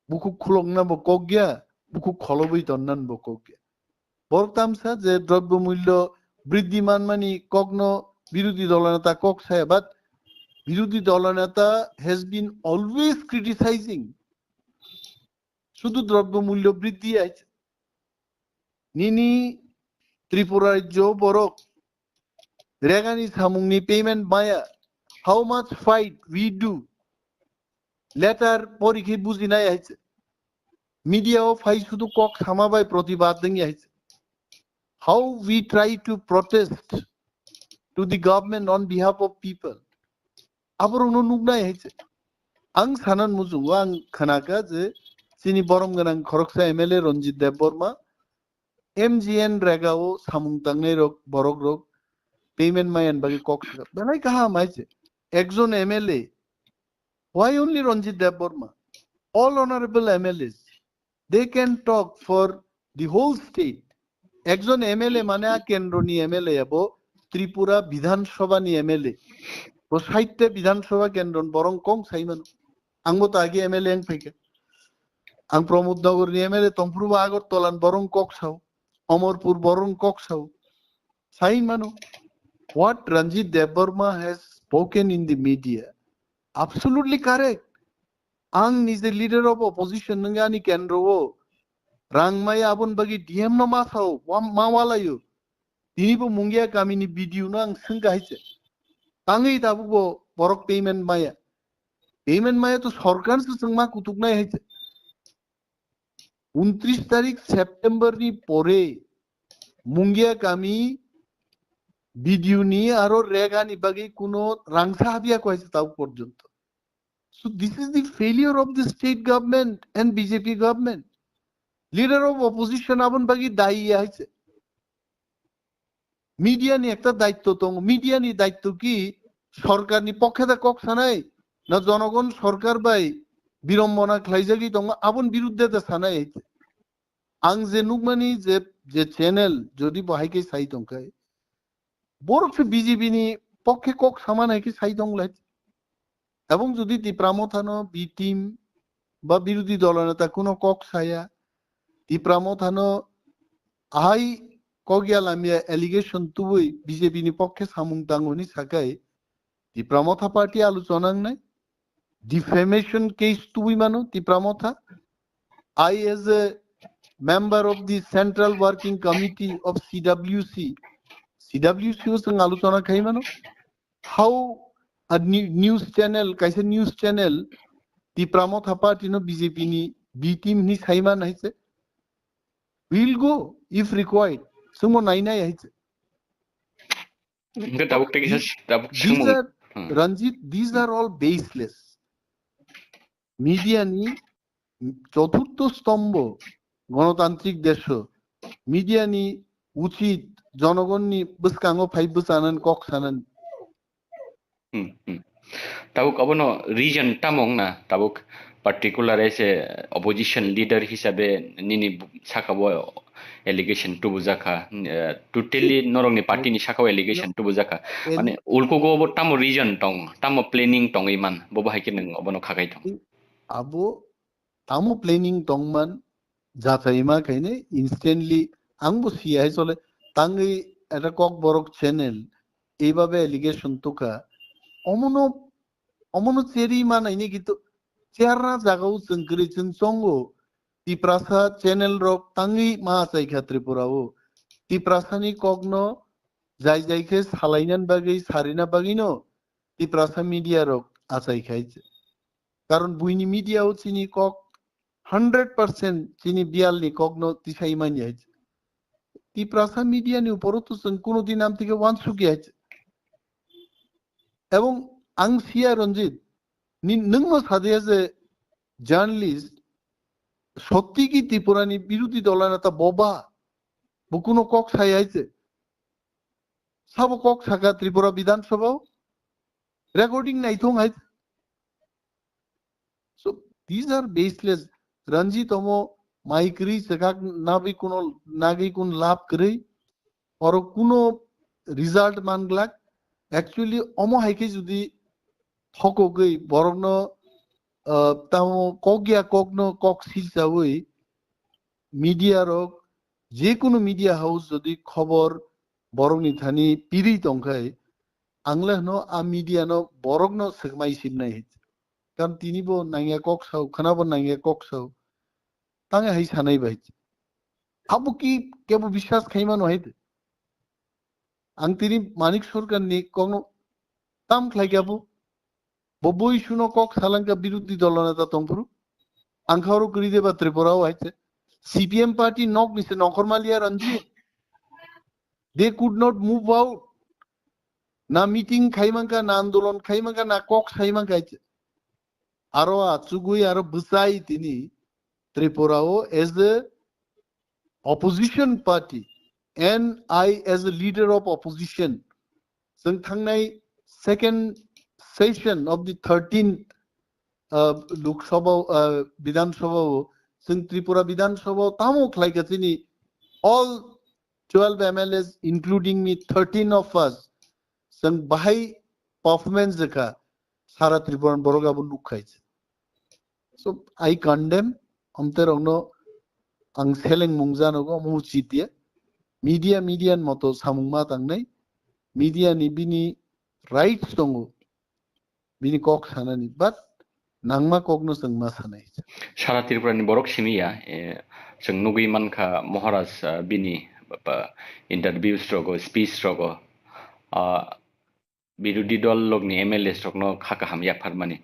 বুকু খুলংনা বকক গিয়া বুকু খলবই তন্নান বকক গিয়া বরক তামসা যে দ্রব্যমূল্য বৃদ্ধিমান মানি কগ্ন বিরোধী দলনেতা কক সায় বাট বিরোধী দলনেতা হ্যাজ বিন অলওয়েজ ক্রিটিসাইজিং শুধু দ্রব্যমূল্য বৃদ্ধি আছে নিনি ত্রিপুরা রাজ্য বরক রেগানি সামুংনি পেমেন্ট মায়া how much fight we do later পরীক্ষে বুঝি নাই আছে মিডিয়াও ফাই শুধু কক সামাবাই প্রতিবাদ দিই আছে how we try to protest to the government on behalf of people আবার অনুনুক নাই আছে আং সানান মুজুং আং খানাকা যে চিনি বরম গানাং খরকসা এমএলএ রঞ্জিত দেববর্মা MGN রেগাও সামুংতাংনে রক বরক রক পেমেন্ট মায়ান বাকি কক বেলাই কাহা মাইছে একজন MLA why only Ranjit Debbarma all honorable MLAs, they can talk for the whole state. একজন MLA মানে কেন্দ্র নি MLA abo ত্রিপুরা বিধানসভা নি MLA তো সাহিত্য বিধানসভা কেন্দ্র বরং কং সাইমান আংবো তো আগে MLA ang ফাইকে আং প্রমোদনগর নি MLA তমফুরবা আগরতলান বরং কক্সাও অমরপুর বরং কক্সাও সাইমানো what Ranjit Debbarma has spoken in the media absolutely correct. Ang is the leader of opposition nangani kendro rangmaya abon bagi DM no masao mawalayo tini bo mungia kamini video no ang sengka haise tangi tabu bo borok payment maya to sorkar se sengma kutuknai haise 29 তারিখ September নি পরে মুঙ্গিয়া কামি video নিয়ে আরো রেগানি বাকি কোনো রাংসা হাবিয়া কয়েছে তাও পর্যন্ত So this is the failure of the state government and BJP government. Leader of opposition abon bagi dayi aise. Media ni ekta daitto tong media ni daitto ki সরকার নি পক্ষে দা কক সানাই না জনগণ সরকার বাই বিড়ম্বনা খাইজাগি তং আবন বিরুদ্ধে দা সানাই আইছে আং যে নুকমানি যে চ্যানেল যদি বহাইকে সাই তংকাই বরফ বিজেপি নি পক্ষে কক সামান হাইকে সাই তংলাই এবং যদি টিপ্রামথানো বি টিম বা বিরোধী দলনেতা কোনো কক ছায়া টিপ্রামথানো আহাই কগিয়ালামিয়া এলিগেশন তুই বিজেপি নি পক্ষে সামুং তাঙ্গনি সাকাই টিপ্রামথা পার্টি আলোচনা নাই ডিফেমেশন কেস তুই মানো Tipra Motha I as a member of the central working committee of CWC সঙ্গে আলোচনা খাই মানো how a news channel kaise news channel ti pramotha party no BJP ni B team ni saiman haise will go if required sumo nainai haise these are Ranjit these are all baseless media ni চতুর্থ স্তম্ভ গণতান্ত্রিক দেশ media নি উচিত জনগণ নি বসকাঙ্গো five বসানান কক সানান tabuk abono region tamong na tabuk particular ese opposition leader hisabe nini sakabo allegation to bujaka totally norong ni party ni sakabo allegation to bujaka mane ulko go bo tamo region tong tamo planning tong iman bo bahike nang abono khagai tong abo tamo planning tong man jata ima kaine instantly angbo siai chole tangi eta kokborok channel এইভাবে allegation তোকা অমনো cherry মানাইনি কিন্তু চেয়ারনা জাগাও চংকরি চংসঙ্গো Tiprasa channel rock তাঙ্গি মা চাইখা ত্রিপুরাও টিপ্রাসানি কগ্ন যাই যাইকে সালাইনান বাগি Sarina বাগিনো Tiprasa media rock আচাই খাইছে কারণ বুইনি মিডিয়াও চিনি cock 100% চিনি বিয়ালনি কগ্ন তিসাই মানি আইছে টিপ্রাসা মিডিয়া নি উপরও তো কোনোদিন নাম থেকে ওয়ানসুকি আইছে এবং আং সিয়া রঞ্জিত নংনো সাথে যে জার্নালিস্ট সত্যি কি ত্রিপুরানি বিরোধী দলনেতা ববা বকুনো কক ছাই আইছে সাব কক ছাকা ত্রিপুরা বিধানসভাও রেকর্ডিং নাইথং আইছে সো দিস আর বেসলেস রঞ্জিত অমো মাইকরি সেকা নাবি কোনো নাগি কোন লাভ করে আর কোনো result মানগলাক actually omo haike judi thoko gei borogno tamo kogya kogno kok silsa hoi media rok je kono media house jodi khobor borogni thani piri tongkai angla no a media no borogno segmai simnai hit karon tini bo nangya kok sau khana bo nangya kok sau tange hai sanai bai abu ki kebo বিশ্বাস খাইমানো হইতে ang tini manik sorkar ni kono tam khlaigabu boboi shuno kok salangka biruddhi doloneta tongpuru angkharo kuri deba tripurao aise CPM party nok nise nokormalia ranji they could not move out na meeting khaimanka na andolon khaimanka na kok khaimanka aise aro achugui aro busai tini tripurao as a opposition party and I as a leader of opposition sang thangnai second session of the 13th Lok Sabha বিধানসভাও जों त्रिपुरा विधानसभा तामो खलाइका चिनी all 12 MLAs including me 13 of us जों बाहाय performance जका सारा Tripura बरगाबो लुखाइছে so I condemn amterongno ang seleng mungzanogo muchitia media moto samungma tangnai media ni bini rights tongo bini kok sanani but nangma kokno sangma sanai সারা ত্রিপুরানি বরক সিমিয়া जों नुगै मानखा महाराज बिनि interview स्ट्रगो speech स्ट्रगो बिरोधी दल लगनि MLA स्ट्रगनो खाका हामया फारमानि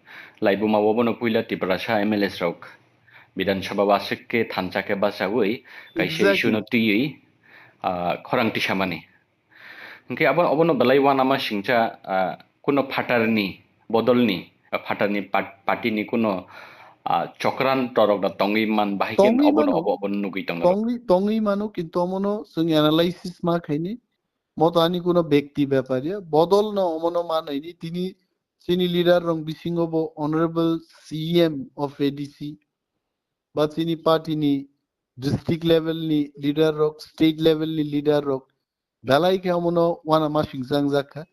लाइबो मावबोनो पुइला टिप्रा सा एमएलए स्ट्रग विधानसभा वासके थानचाके बासावै काइसे इशुनो तुयै खरांति सामानि ओंके अबनो बलाई वानामा सिंचा कुनो फाटारनि बदलनि फाटारनि पार्टीनि कुनो चक्रान्त रगदा तंगै मान बाहायकेन अबन नुगै तंग तंगै मानो किन्तु अमनो जों एनालाइसिस मा खाइनि मतानि कुनो व्यक्ति व्यापारिया बदल न अमनो मानैनि तिनी सिनी लिडार रंग बिसिंगबो ऑनरेबल सीएम ऑफ एडीसी बा सिनी पार्टीनि डिस्ट्रिक्ट लेवलनि लिडार रक स्टेट लेवलनि लिडार रक बेलाइके अमनो वाना मा सिंजां जाखा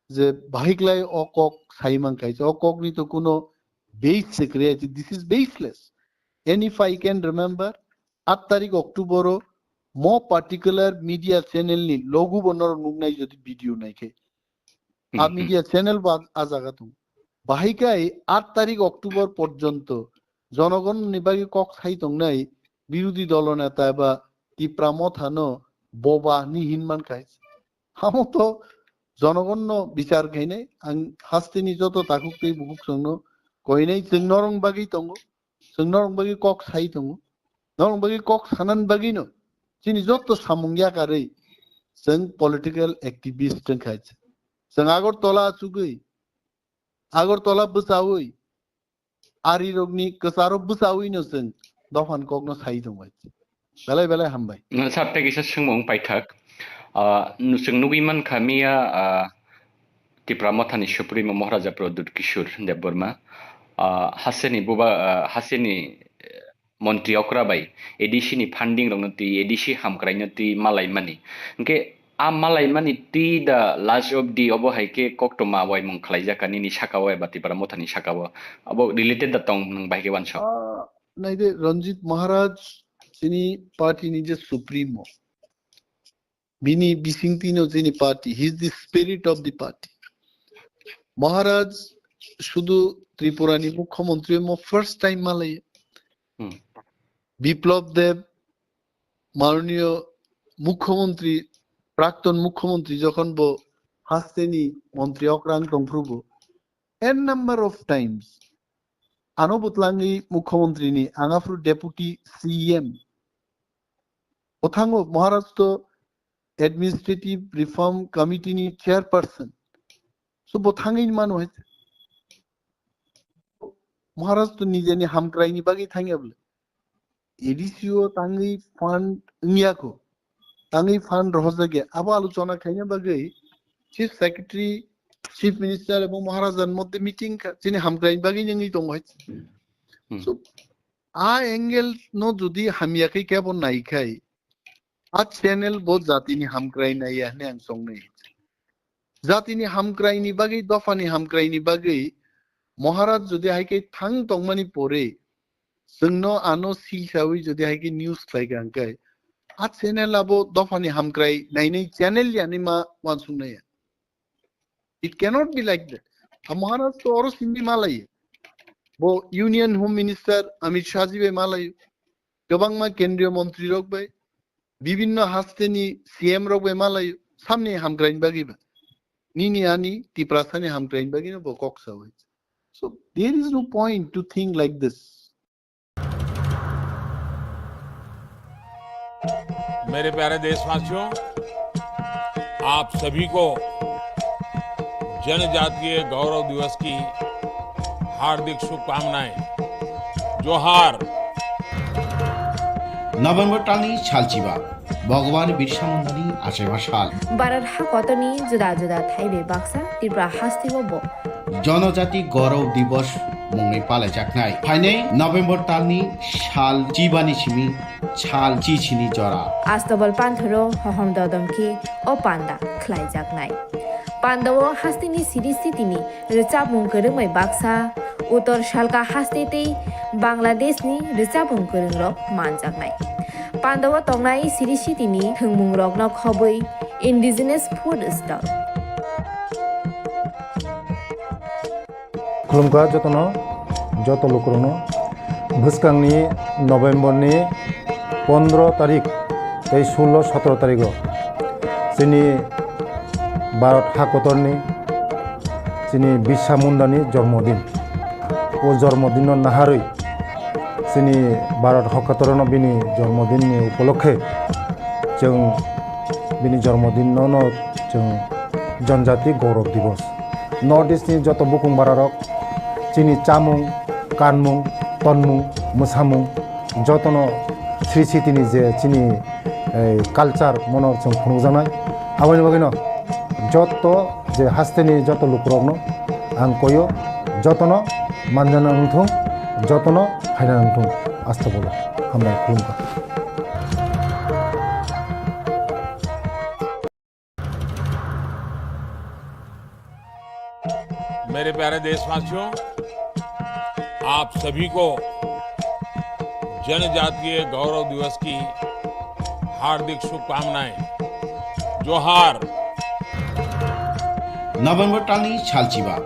जे बाहायक्लाय अकक साइमांखाइज अककनि तो कुनो basic reality. This is baseless. And if I can remember, 8 तारीख अक्टूबर more particular media channel ni logo बनर नुगनाय जदि वीडियो नाय के आ media channel बाग आजागा तुम बाहिकाय 8 तारीख अक्टूबर पर्यंत जनगण निबागी कक साइ तंगनाय বিরোধী দল নেতা বা টিপ্রা মথা ন ববা নি হিনমান খাইছ হামো তো জনগণ বিচার খাইনাই আং হাস্তিনি যত তাকুকই বুকুক সংনো koinai जों नरं बागै दङ जों नरं बागै कक साइ दङ नरं बागै कक सानान बागै न जोंनि जत सामुंगिया कारै जों पलिटिकल एक्टिविस्ट जों खाइछ जों आगरतला बसावै आरि रगनि कसारो बसावै न जों दफान ककनो साइ दङ बेलाय हामबाय साबटे किसा सोंमों पाइथाक जों नुगैमान खामिया टिप्रा मथानि सुप्रिमो महाराजा प्रद्युत किशोर देबबर्मा हासेनि बुबा हासेनि मन्त्री अक्राबाई एडिसिनि फान्डिं रंनति एडिसि हामक्राइनति मालायमानि ओंके आ मालायमानि ति दा लास्ट ऑफ दी अबो हाइके कोक्टमा वाइमुं खलाइजाकानि नि साकावा बा टिप्रा मथानि साकावा अबो रिलेटेड दा तंग नों बाइके वानस नाइदे रंजित महाराज सिनि पार्टी नि जे सुप्रीमो बिनि बिसिंतिनो जिनि party he is the spirit of the party Maharaj शुद्ध त्रिपुरानी मुख्यमंत्री मो फर्स्ट टाइम मालय विप्लव देव माननीय मुख्यमंत्री प्राक्तन मुख्यमंत्री जखन बो हास्तेनी मंत्री अक्रांग तंफ्रुबो एन नंबर ऑफ टाइम्स आनो बुतलांगी मुख्यमंत्री नि आंगाफ्रु डेपुटी सीएम ओथांगो महाराज तो एडमिनिस्ट्रेटिव रिफॉर्म कमिटी नि चेयरपर्सन सो बोथांगै मानो है महाराज तो निजेनि हामक्राइनि बागै थांयाबले एडीसीओ तांगै फंड इंयाको तांगै फंड रहजगे आबो आलोचना खाइना बागै चीफ सेक्रेटरी चीफ मिनिस्टर एवं महाराजन मध्य मीटिंग जिनि हामक्राइनि बागै नंगै दं है सो आ एंगल नो जुदि हामियाकै केबो नायखाय आ चैनल बहुत जातिनि हामक्राइनाय याने आं संनै जातिनि हामक्राइनि बागै दफानि हामक्राइनि बागै महाराज जुदि हाइके थांग तंगमानि परे जोंनो आनो सिलसावै जुदि हाइके न्यूज खाइगांखाय आ चैनल आबो दफानि हामक्राइ नायनै चैनल यानि मा वानसुंनाया it cannot be like that Maharaj तो और सिंबी मालाय वो union home minister Amit Shah ji बे मालाय गोबां मा केंद्रीय मंत्री रक बाय विभिन्न हास्तेनि सीएम रक बे मालाय सामने हामक्राइनि बागैबा निनि आनि टिप्रासानि हामक्राइनि बागैनो बो कक्सावै So there is no point to think like this. मेरे प्यारे देशवासियों, आप सभी को जनजातीय गौरव दिवस की हार्दिक शुभकामनाएं। जोहार। नवेम्बर टालनि सालचिबा भगवान बिरसा मुंडानि आसेमा साल बारार हाकतनि जुदा जुदा थाइबे बाक्सा त्रिपुरा हास्तिबो जनजाति गौरव दिवस मुङै पालायजानाय फाइनै नभेम्बर तालनि साल जिबानि सिमी साल जिसिनि जरा आस्तबल पान्थरो हहम ददमकी ओ पान्दा ख्लाइजागनाय पान्दावो हास्तिनि सिरि स्थितिनि रिचाबुं गोरोङै बाक्सा उत्तर सालका हास्तेतै बांलादेशनि रिचाबुं गोरोंरक मानजागनाय पान्दावो तंनाय सिरि स्थितिनि थोंमुं रकनो खबै इन्डिजिनास फुड स्टल खुलुमका जत लोकरनो भुसकांनि नभेम्बरनि 15 तारिख 16-17 तारिख जोंनि भारत हाकतरनि जोंनि बिरसा मुंडानि जन्मदिन ओ जन्मदिन नाहारै जोंनि भारत हाकतरनो बिनि जन्मदिननि उपलक्षे जों बिनि जन्मदिनावनो जों जनजाति गौरव दिवस नर्थ इस्टनि जत बुकुं बारारक जोंनि चामुं कानमुं तनमुं मोसामुं जतनो श्री सिटिनि जे जोंनि कालचार मनर जों खुंजानाय आबायनि बागैनो जत जे हास्तेनि जत लुकरकनो आं कयो जतनो मानजाना नंथों जतनो हायना नंथों आस्था बोलो हामबाय खुलुमका मेरे प्यारे देशवासियों, आप सभी को जनजातीय गौरव दिवस की हार्दिक शुभकामनाएं। जोहार। नभेम्बर तालनि साल जिबा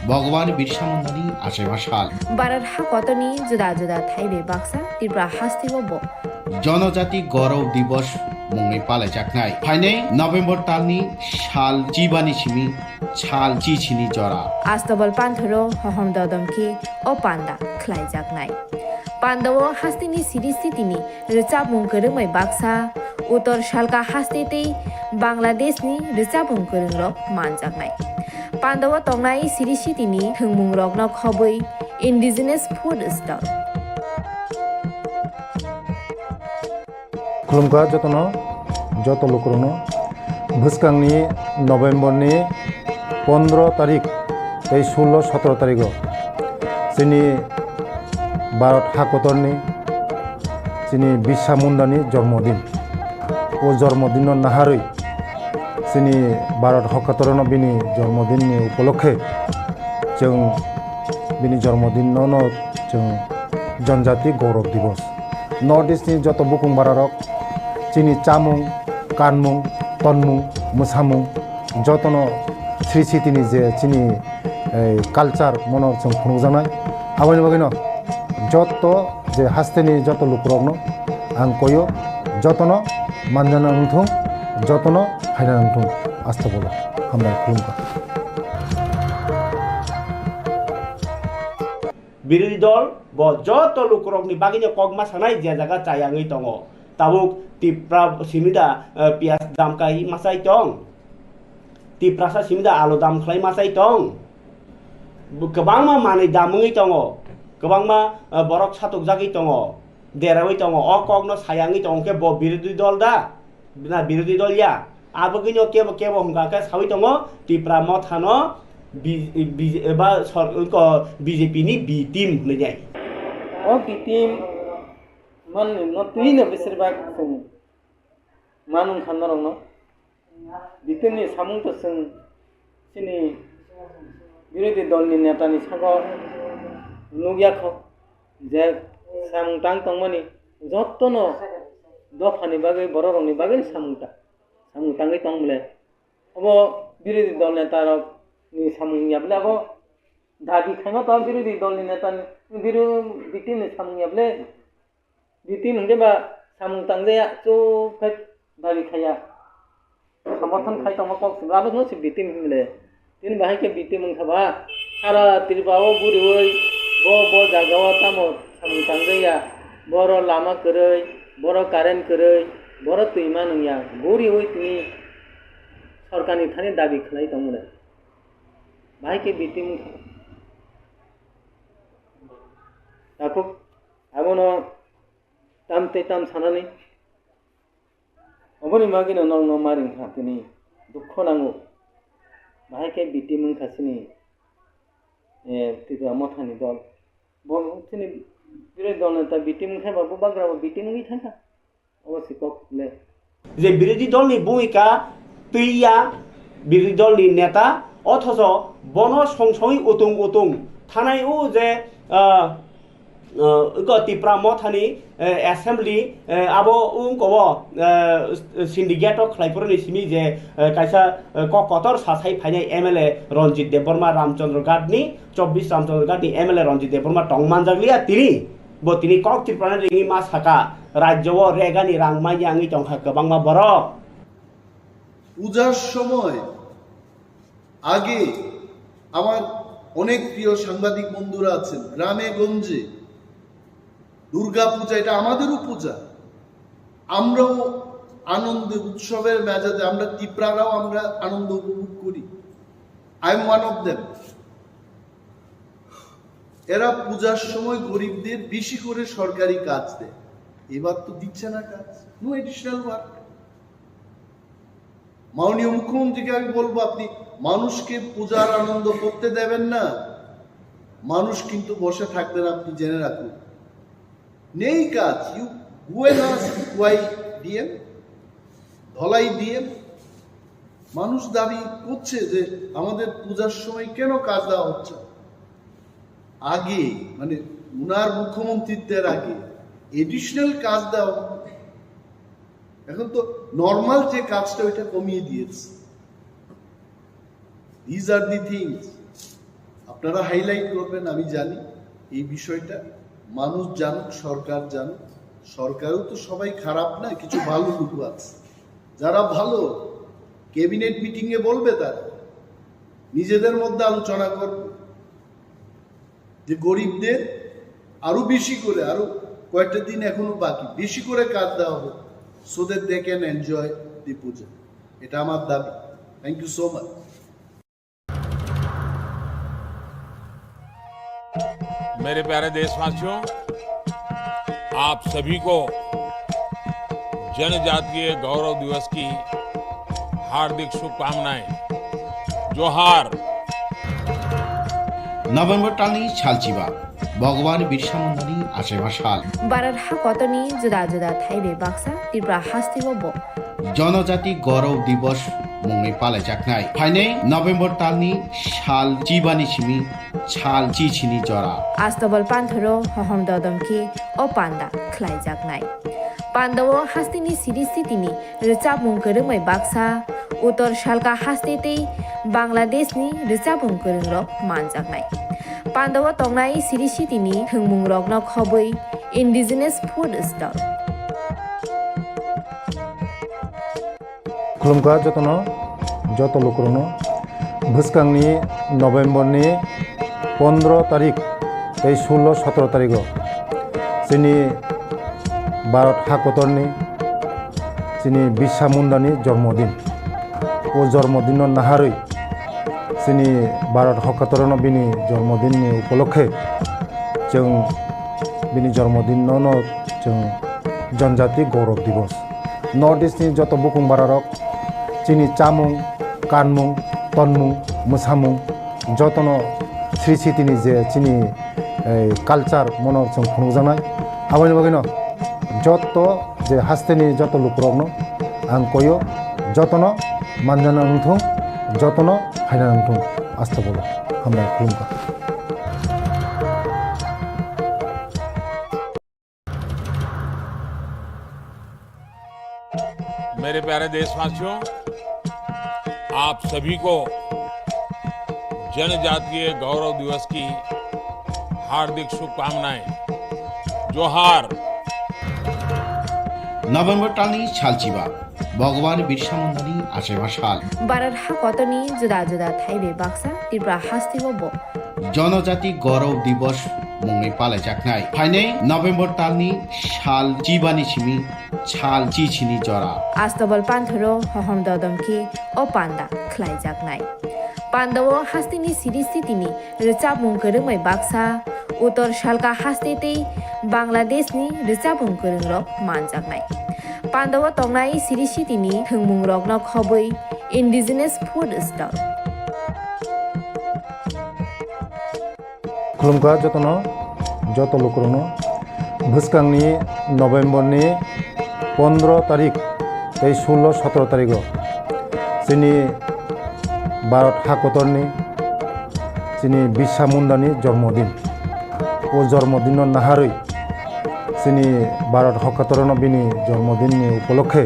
भगवान बिरसा मुंडानि आशेमा साल भारत हाकतनि जुदा जुदा थाइबे बाक्सा त्रिपुरा हास्तिबो बो जनजाति गौरव दिवस मुङै पालायजानाय फाइनै नभेम्बर तालनि साल जिबानि सिमी साल जिसिनि जरा आस्तबल पान्थरो हहम ददमकी ओ पान्दा ख्लाइजागनाय पान्दावो हास्तिनि सिरि स्थितिनि रिचाबुं गोरोङै बाक्सा उत्तर सालका हास्तेतै बांलादेशनि रिचाबुं गोरोंरक मानजागनाय पान्दावो तंनाय सिरि स्थितिनि थोंमुं रकनो खबै इन्डिजिनास फुड स्टल खुलुमका जत लोकरनो भुसकांनि नभेम्बरनि 15 तारिख 16-17 तारिख जोंनि भारत हाकतरनि जोंनि बिरसा मुंडानि जन्मदिन ओ जन्मदिन नाहारै जोंनि भारत हाकतरनो बिनि जन्मदिननि उपलक्षे जों बिनि जन्मदिनावनो जों जनजाति गौरव दिवस नर्थ इस्टनि जत बुकुं बारारक जोंनि चामुं कानमुं तनमुं मोसामुं जतनो श्री सिटिनि जे जोंनि कालचार मनर जों खुंजानाय आबायनि बागैनो जत जे हास्तेनि जत लुकरकनो आं कयो जतनो मानजाना नंथों जतनो हायना नंथों आस्था बोलो हामबाय खुलुमका বিরোধী দল ব যত লোকরকনি বাগিনে কগমা সানাই যে জায়গা চায়াঙै दङ তাবুক টিপ্রা সিমিদা পিয়াজ দামকাই মাসাই दं টিপ্রাসা সিমিদা আলু দাম খাই মাসাই दं गोबांमा मानै दामुङै दङ गोबांमा बरक सातक जागै दङ देरावै दङ अ कगनो सायाङै दङ के ब बिरोधी दल दा ना बिरोधी दल या आबगैनो केबो हमगाके सावै दङ टिप्रा मथानो एबा BJP ni B team होननाय Oh B team man no tuino बेसोरबाग जों मानुं खाननारनो B team ni सामुं तो जों सिनि बिरोधी दलनि नेतानि सागाव नुगियाखौ जे सामुं तां तंमनि जत्तनो दफानि बागै बररनि बागै सामुं ताङै तंमले अब बिरोधी दल नेतारक नि सामुं याबले अब दाबि खाइमा त बिरोधी दलनि नेतानि बिटिनि सामुं याबले बिटिन हंदेबा सामुं तांजाया चुपै दाबि खाया समर्थन खाइ तंमा कक सिबाबो न सि बिटिन हंले दिन बाहाय के बिटि मंथाबा सारा त्रिपाओ बुरिवै ब जागावा तामो सामुं तांजाया बर लामा करै बर कारेन्ट करै बर तैमा नंया बुरिवै तिनि सरकारनि थाने दाबि खालाय तंमले भाई के बीती में ताको आबोनो तामते ताम सानानै अबोनि मागिनो नंग मारिं खातिनि दुख नांगौ भाई के बीती में खासिनि ত্রিপুরা মথানি দল তিনি বিরোধী দল নেতা বিটিং থাকবাबो बाग्राबो बिटिंगै थाखा अबश्य ककले যে বিরোধী দলনি ভূমিকা তৈয়া বিরোধী দলনি নেতা অথচ বন সংসই উতুং উতুং থানায় ও যে টিপ্রা মথানি এসেম্বলি আবো উংকব সিন্ডিকেट खालायफोरनि सिमि जे कायसा ककतर सासाय फायनाय एमएलए रंजित देबबर्मा रामचंद्र गाटनि 24 रामचंद्र गाटनि एमएलए रंजित देबबर्मा टंगमानजागलिया তিনি কক ত্রিপুরা রিঙি মা সাকা রাজ্য রেগানি রাংমাই আঙি টংখা গোबांमा বরক পূজার সময় আগে আমার অনেক প্রিয় সাংবাদিক বন্ধুরা আছেন গ্রামে গঞ্জে দুর্গা পূজা এটা আমাদেরও পূজা আমরাও আনন্দে উৎসবের মেজাজে আমরা টিপ্রারাও আমরা আনন্দ উপভোগ করি I am one of them এরা পূজার সময় গরিবদের বেশি করে সরকারি কাজ দেয় এবার তো দিচ্ছে না কাজ নো এডিশনাল ওয়ার্ক মাননীয় মুখ্যমন্ত্রীকে আমি বলবো আপনি মানুষকে পূজার আনন্দ করতে দেবেন না মানুষ কিন্তু বসে থাকবেন আপনি জেনে রাখুন নেই কাজ U Y DM Dhalai DM মানুষ দাবি করছে যে আমাদের পূজার সময় কেন কাজ দেওয়া হচ্ছে আগে মানে উনার মুখ্যমন্ত্রীত্বের আগে এডিশনাল কাজ দেওয়া এখন তো নর্মাল যে কাজটা ওইটা কমিয়ে দিয়েছে দিজ আর দি থিংস আপনারা হাইলাইট করবেন আমি জানি এই বিষয়টা মানুষ জানুক সরকার জানুক সরকারও তো সবাই খারাপ না কিছু ভালো লোক আছে যারা ভালো ক্যাবিনেট মিটিং এ বলবে তারা নিজেদের মধ্যে আলোচনা করবে যে গরিবদের আরো বেশি করে আরো কয়েকটা দিন এখনো বাকি বেশি করে কাজ দেওয়া হবে so that they can enjoy the puja এটা আমার দাবি থ্যাংক ইউ সো মাচ मेरे प्यारे देशवासियों आप सभी को जनजातीय गौरव दिवस की हार्दिक शुभकामनाएं जोहार নভেম্বর টালনি সালচিবা ভগবান বিরসা মুন্ডানি আশেমা সাল বারার হা কতনি জুদা জুদা থাইবে বাক্সা ত্রিপুরা হাস্তিব জনজাতি গৌরব দিবস মুঙে পালাইজাকনাই ফাইনে নভেম্বর টালনি সাল চিবানি সিমি ছাল চিছিনি জরা আস্তবল পান্থরো হহম দদমকি ও পান্ডা খ্লাইজাকনাই পান্ডব হাস্তিনি সিরিস্থিতিনি রিচাবুং করুমাই বাক্সা উত্তর শালকা হাস্তেতেই বাংলাদেশনি রিচাবুং করুংরক মানজাকনাই পান্ডব তংনাই সিরিস্থিতিনি থংমুং রকন খবই ইন্ডিজিনাস ফুড স্টল खुलुमखा जतनो जत लोकरनो भुसकांनि नभेम्बरनि 15 तारिख 16-17 तारिख जोंनि भारत हादरनि जोंनि बिरसा मुंडानि जन्मदिन ओ जन्मदिन नाहारै जोंनि भारत हादरनो बिनि जन्मदिननि उपलक्षे जों बिनि जन्मदिनावनो जों जनजाति गौरव दिवस नर्थ इस्टनि जत बुकुं बारारक जोंनि चामुं कानमुं तनमुं मोसामुं जतनो श्री सिटिनि जे जोंनि कालचार मन जों खुंजानाय आबायनि बागैनो जत जे हास्तेनि जत लुकरकनो आं कयो जतनो मानजाना नंथों जतनो फायना नंथों आस्था बोलो हामबाय खुलुमबाय मेरे प्यारे देशवासियों आप सभी को जनजातीय गौरव दिवस की हार्दिक शुभकामनाएं जोहार নভেম্বর টালনি সালচিবা ভগবান বিরসা মুন্ডানি আশেমা সাল বারার হা কতনি জুদা জুদা থাইবে বাক্সা ত্রিপুরা হাস্তিব জনজাতি গৌরব দিবস মুঙে পালাইজাকনাই ফাইনে নভেম্বর টালনি সাল চিবানি সিমি ছাল চিছিনি জরা আস্তবল পান্থরো হহম দদমকি ও পান্ডা খ্লাইজাকনাই পান্ডব হাস্তিনি সিরিস্থিতিনি রিচাবুং করুমাই বাক্সা উত্তর শালকা হাস্তেতেই বাংলাদেশনি রিচাবুং করুংরক মানজাকনাই পান্ডব তংনাই সিরিস্থিতিনি থংমুং রকন খবই ইন্ডিজিনাস ফুড স্টল खुलुमखा जतनो जत लोकरनो भुसकांनि नवेम्बरनि 15 तारिख 16-17 तारिख जोंनि भारत हाकतरनि जोंनि बिरसा मुंडानि जन्मदिन ओ जन्मदिन नाहारै जोंनि भारत हाकतरनो बिनि जन्मदिननि उपलक्षे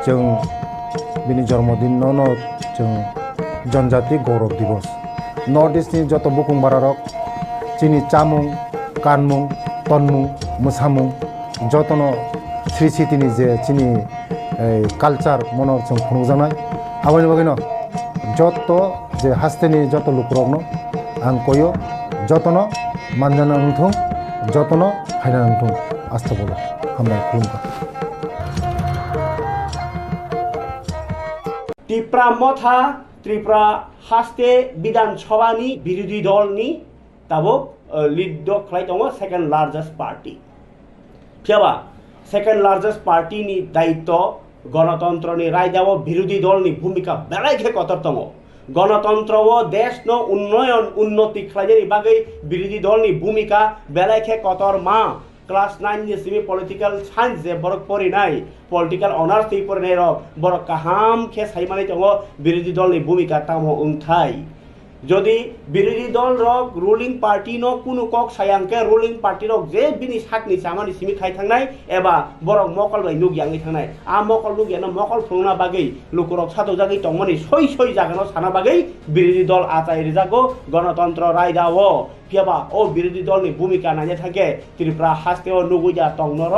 जों बिनि जन्मदिनावनो जों जनजाति गौरव दिवस नर्थ इस्टनि जत बुकुं बारारक जोंनि चामुं कानमुं तनमुं मोसामुं जतनो श्री सिटिनि जे जोंनि कालचार मनर जों खुंजानाय आबानि बागैनो जत जे हास्तेनि जत लुकरनो आं कयो जतनो मानजाना नंथों जतनो हायना नंथों आस्था बोलो हामबाय खुलुमबाय टिप्रा मथा त्रिपुरा हास्ते विधानसभानि बिरोधी दलनि ताबो लिड खालाय दङ सेकेंड लार्जेस्ट पार्टी फियाबा सेकेंड लार्जेस्ट पार्टी नि दायित्व गणतंत्रनि रायदाव विरोधी दलनि भूमिका बेलायखे कतर दङ गणतंत्र व देश न उन्नयन उन्नति खालायनायनि बागै विरोधी दलनि भूमिका बेलायखे कतर मा क्लास 9 नि सिमी पॉलिटिकल साइंस जे बरक परिनाय पॉलिटिकल ऑनर्स ति परिनाय र बरक काहाम खे साइमानै दङ विरोधी दलनि भूमिका तामो उंथाय যদি বিরোধী দল রক রুলিং পার্টি ন কোনো কক সায়াংকে রুলিং পার্টি রক যে বিনি সাকনি সামানি সিমি খাই থাंनाय एबा बरक मकल बाय नुगियांगै थांनाय आ मकल नुगियानो मकल फुंना बागै लुकुरक सातो जागै तंमनि सय सय जागानो साना बागै বিরোধী दल आचाय रिजागो गणतंत्र रायदाव फियाबा ओ বিরোধী दलनि भूमिका नायनो थांके त्रिपुरा हास्तेओ नुगुया तंनर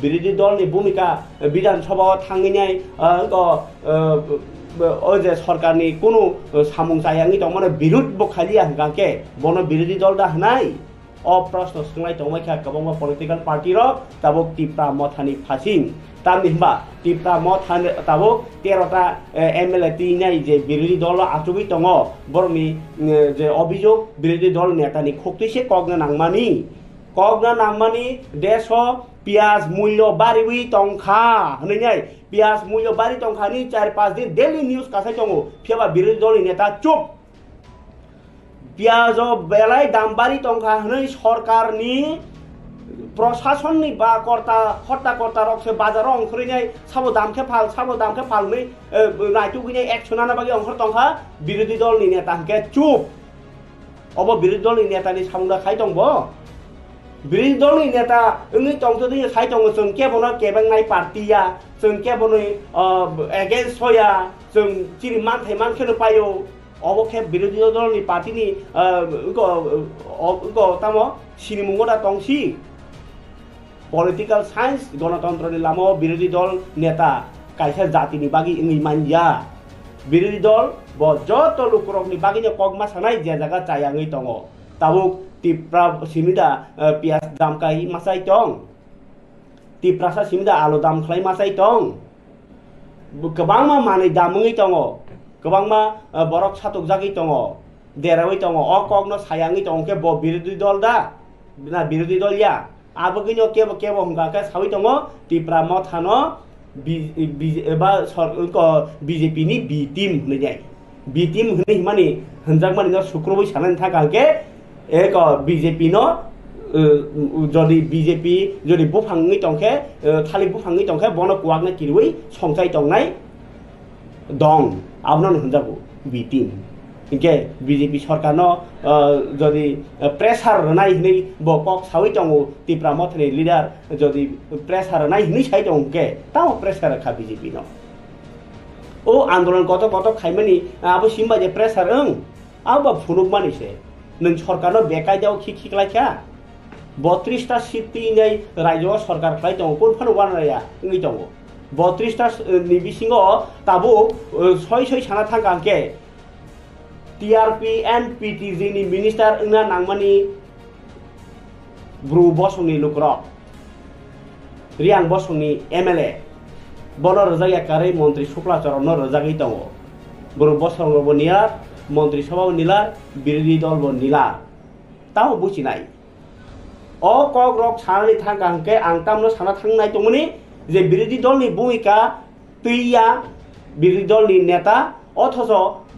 বিরোধী दलनि भूमिका विधानसभा थांगैनाय जे सरकारनि कोनो सामुं जायांगै दं माने बिरुद बखालिया गांके बनो विरोधी दल दा हनाय अ प्रश्न सोंनाय दंमायखा गोबां पॉलिटिकल पार्टी र ताबो टिप्रा मथानि फासिं तामनि हिबा टिप्रा मथा ताबो 13टा एमएलए तिनाय जे विरोधी दल आचुगै दङ बरनि जे अभियोग विरोधी दल नेतानि खक्तिसे कगना नांगमानि देश पियाज मूल्य बारिवि तंखा हनैनाय पियाज मूल्य बारि तंखानि 4-5 दिन डेली न्यूज कासाय दङ फियाबा विरोधी दलनि नेता चुप पियाज बेलाय दाम बारि तंखा हनै सरकारनि प्रशासननि बा कर्ता रक्से बाजाराव अंखरैनाय साबो दामखे फाल नै नायटुगैनाय एक्सनाना बागै अंखर तंखा विरोधी दलनि नेता हनके चुप अब विरोधी दलनि नेतानि सामुंदा खाय दंबो विरोधी दलनि नेता ओंगै तंथदि खाय दङ जों केबनो केबांनाय पार्टिया जों केबनो एगेन्स्ट होया जों चिरि मानथाय मानखेनो पायो अबखे विरोधी दलनि पार्टिनि तामो सिनिमुंगदा तंसि पॉलिटिकल साइंस गणतंत्रनि लामो विरोधी दल नेता कायसा जातिनि बागै ओंगै मानया विरोधी दल ब जत लुकुरकनि बागैनो कगमा सानाय जे जागा चायांगै दङ ताबुक टिप्रा सिमिदा पियाज दाम kai masai tong टिप्रा सा सिमिदा आलु दाम खालाय मासाय दं गोबांमा मानै दामङै दङ गोबांमा बरक सातक जागै दङ देरावै दङ अ कगनो सायांगै दं के ब विरोधी दल दा ना विरोधी दल या आबगैनो केबो हमगाके सावै दङ टिप्रा मथानो एबा बीजेपी नि बी टीम होननाय बी टीम होननाय माने होनजाक माने शुक्रबार सानानै थाखाके एक बीजेपी नो जदि बीजेपी जदि बुफाङै दंखे थालि बुफाङै दंखे बनो कुवागना किरुइ संसाय दंनाय दं आबनो होनजागो बी टीम इनके बीजेपी सरकार नो जदि प्रेसार नाय हनै बकक सावै दङ टिप्रा मथनि लिडार जदि प्रेसार नाय हनै साइ दंके ताव प्रेसार खा बीजेपी नो ओ आन्दोलन कत खाइमानि आबो सिमबा जे प्रेसार आबो फुनुक मानिसे नों सरकार बेकायदाव खिखिख्लायखा 32टा सीट नै राज्य सरकार खालाय दङ कोनफान वानराया ओंगै दङ 32टा नि बिसिङो ताबो सय साना थांगांके टीआरपी एंड पीटीजी नि मिनिस्टार ओंना नांमानि ब्रु बसंनि लुक्र रियां बसंनि एमएलए बनो रजाया कारै मंत्री शुक्लाचरण रजागै दङ ब्रु बसंबो निया मंत्री सभा नीला विरोधी दल नीला ताव बुझिनाय अ कगरक सानानै थांगांके आंतामनो साना थांनाय दंमोनि जे विरोधी दलनि भूमिका तैया विरोधी दलनि नेता अथच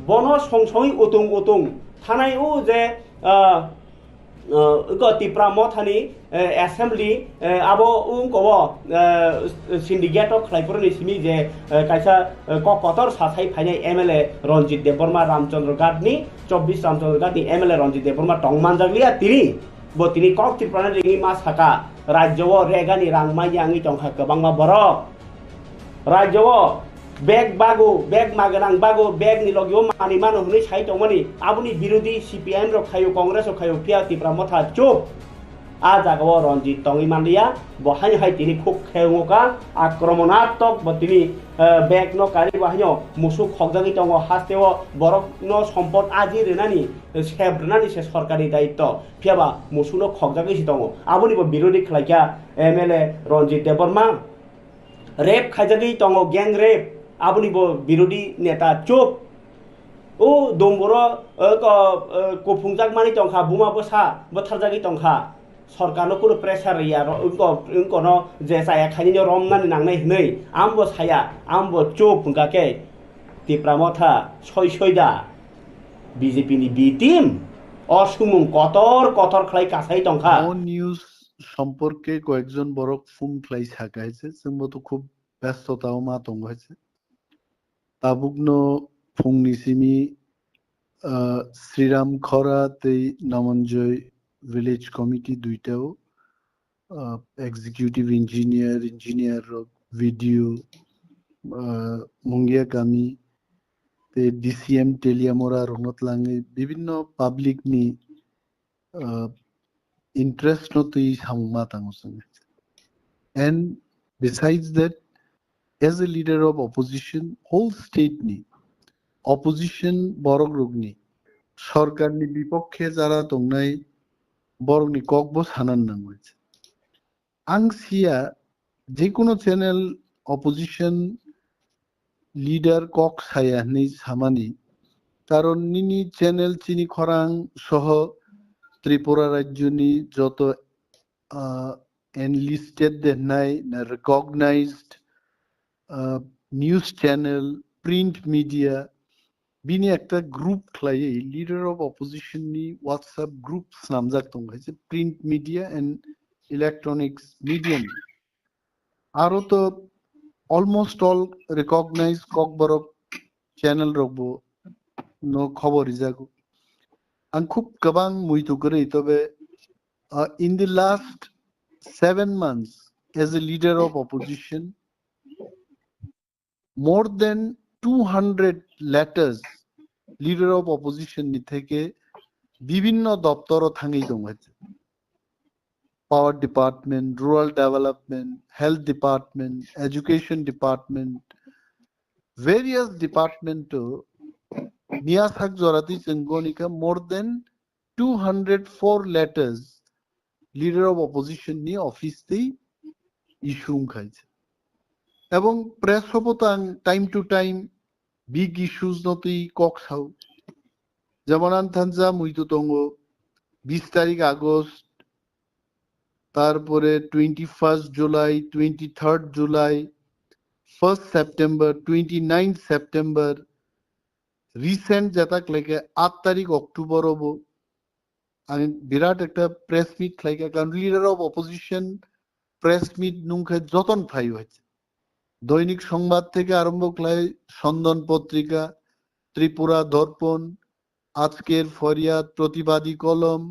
बन संसय उतुं थानाय उ जे ko Tipra Mothani assembly abo kobo syndicate of Klaipurani simi je kaisa kokotor sathai phainai MLA Ranjit Debbarma Ramchandra Gadni 24 Ramchandra Gadni MLA Ranjit Debbarma tongman jaglia tini bo tini kok Tipra ringi ma saka rajyo regani rangmai yangi tongkha kebangma borok rajyo bag maganang bago bag ni logyo mani mano huni sai tongmani abuni birodi CPM rok khayo Congress rok khayo pia Tipra Motha chup a jagawo Ranjit tongi mandia bo hai tini khuk khengoka akramonatok bo tini bag no kari bahyo musuk khokjagi tongo hasteo borok no sompod aji renani sebrenani se sorkari daitto piaba musuno khokjagi si tongo abuni bo birodi khlaika MLA Ranjit Debbarma rape khajagi tongo gang rape abuni bo birodi neta chup o domboro kophungjak mani tongkha buma bosa botharjagi tongkha सरकारनो Kuno pressure या उनको न जे साया खाइनो रमनानि नांनाय नै आमबो साया आमबो चुप हुंगाके Tipra Motha सयदा BJP नि बि team असुमुं कतर खलाय कासाय तंखा নিউজ সম্পর্কে কয়েকজন বড় ফোন ফ্লাই থাকাইছে जोंबोथ' খুব ব্যস্ততাও মা তঙ্গ হয়েছে তাবুকনো ফুংনিসিমি শ্রীরাম খরা তেই নামঞ্জয় ভিলেজ কমিটি দুইটাও এক্সিকিউটিভ ইঞ্জিনিয়ার ভিডিও মুঙ্গিয়া কামি তে ডিসিএম টেলিয়ামোরা রনতলাঙ্গে বিভিন্ন পাবলিক নি interest no tui samuma tangusung. And besides that, as a leader of opposition, whole state ni opposition borok rugni Sarkar ni বিপক্ষে যারা tongnai borok ni kokbo sanan nangwech. Angsia যে কোনো channel opposition leader kok saya ni samani কারণ নিনি channel চিনি খরাং সহ ত্রিপুরা রাজ্যনি যত enlisted নাই না recognized news channel print media বিনি একটা গ্রুপ খাইয়ে লিডার অফ অপোজিশন নি হোয়াটসঅ্যাপ গ্রুপস নামজাক দং হয়েছে print media and electronics medium আরো তো almost all recognise kokborok channel রকবো নো খবর ইজাগো आं खूब गोबां मुइतुगोरै तबे in the last 7 months as a leader of opposition more than 200 letters leader of opposition ni theke bibhinno doptoro thangai dong hoyche power department rural development health department education department various department to Niasak Zorati Chengonika more than 204 letters leader of opposition ni office te issue খাইছে এবং press হপতাং time to time big issues নতি কক খাও যেমন আনথানজা মুইতো তঙ্গ 20 তারিখ August তারপরে 21 July 23 July 1 September 29 September recent যেটাক লাগে 8 তারিখ অক্টোবর হবো আমি বিরাট একটা প্রেস মিট লাগে কারণ leader of opposition press meet নুংখে যতন ফ্লাই হয়েছে দৈনিক সংবাদ থেকে আরম্ভ করে সন্দন পত্রিকা ত্রিপুরা দর্পণ আজকের ফরিয়াদ প্রতিবাদী কলম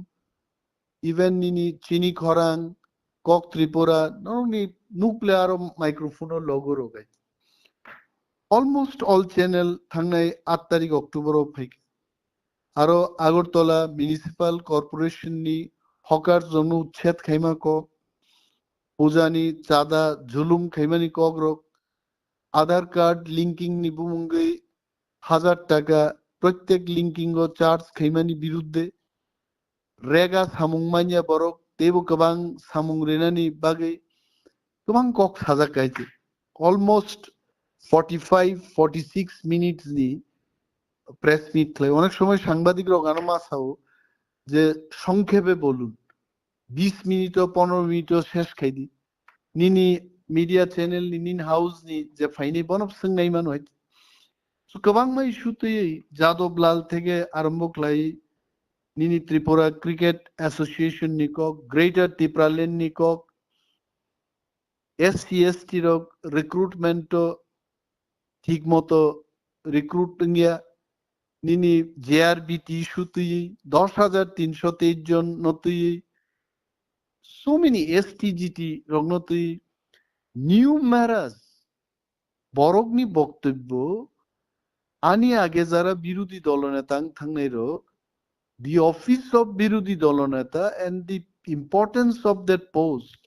ইভেন নিনি চিনি খরাং কক ত্রিপুরা নরনি নুকলে আরো মাইক্রোফোনের লগো রোগাই অলমোস্ট অল চ্যানেল থাংনাই 8 তারিখ অক্টোবর ফেক আরো আগরতলা মিউনিসিপাল কর্পোরেশন নি হকার জমি উচ্ছেদ খাইমা কক পূজানি চাঁদা ঝুলুম খাইমানি কক রক আধার কার্ড লিঙ্কিং নি বুমুঙ্গই 1000 টাকা প্রত্যেক লিঙ্কিং ও চার্জ খাইমানি বিরুদ্ধে রেগা সামুংমানিয়া বরক তেবো গোবাং সামুং রেনানি বাগে গোবাং কক সাজা গাইছে অলমোস্ট 45-46 মিনিটস নি প্রেস মিট খাই অনেক সময় সাংবাদিকরা গানমাসাও যে সংক্ষেপে বলুন 20 মিনিট ও 15 মিনিট শেষ খাই দি নিনি মিডিয়া চ্যানেল নিন হাউস নি যে ফাইনি বনব সঙ্গাই মান হয় তো গোবাং মাই ইস্যুতে যাদব লাল থেকে আরম্ভ খাই নিনি ত্রিপুরা ক্রিকেট অ্যাসোসিয়েশন নিকক গ্রেটার টিপ্রালেন নিকক SC/ST রক রিক্রুটমেন্ট ঠিক মতো রিক্রুটিং নিনি JRBT ইস্যুতি 10,323 জন নতুই so many STGT রংনতুই নিউমেরাস বরগনি বক্তব্য আনি আগে যারা বিরোধী দলনেতা থাকনাই রক the office of বিরোধী দলনেতা and the importance of that post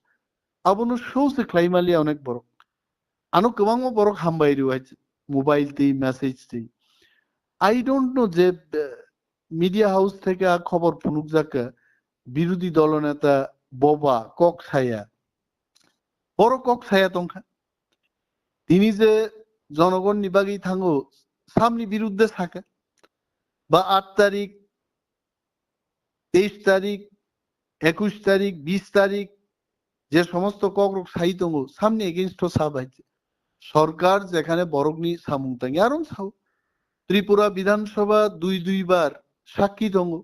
আবনো শোসে ক্লাইমালি অনেক বড় আনো গোবাং বড় হামবাই রয়েছে মোবাইল তে মেসেজ তে আই ডোন্ট নো যে মিডিয়া হাউস থেকে খবর ফুনুক যাকে বিরোধী দলনেতা ববা কক ছায়া বড় কক ছায়া তংখা তিনি যে জনগণ নিবাগী থাঙ্গো সামনে বিরুদ্ধে থাকে বা 8 তারিখ 23 তারিখ 21 তারিখ 20 তারিখ যে সমস্ত ককরক সাহিত্যঙ্গ সামনে এগেইনস্ট সাবাইছে সরকার যেখানে বরগনি সামুংতাঙ্গি আরম সাউ ত্রিপুরা বিধানসভা দুইবার সাক্ষী দঙ্গ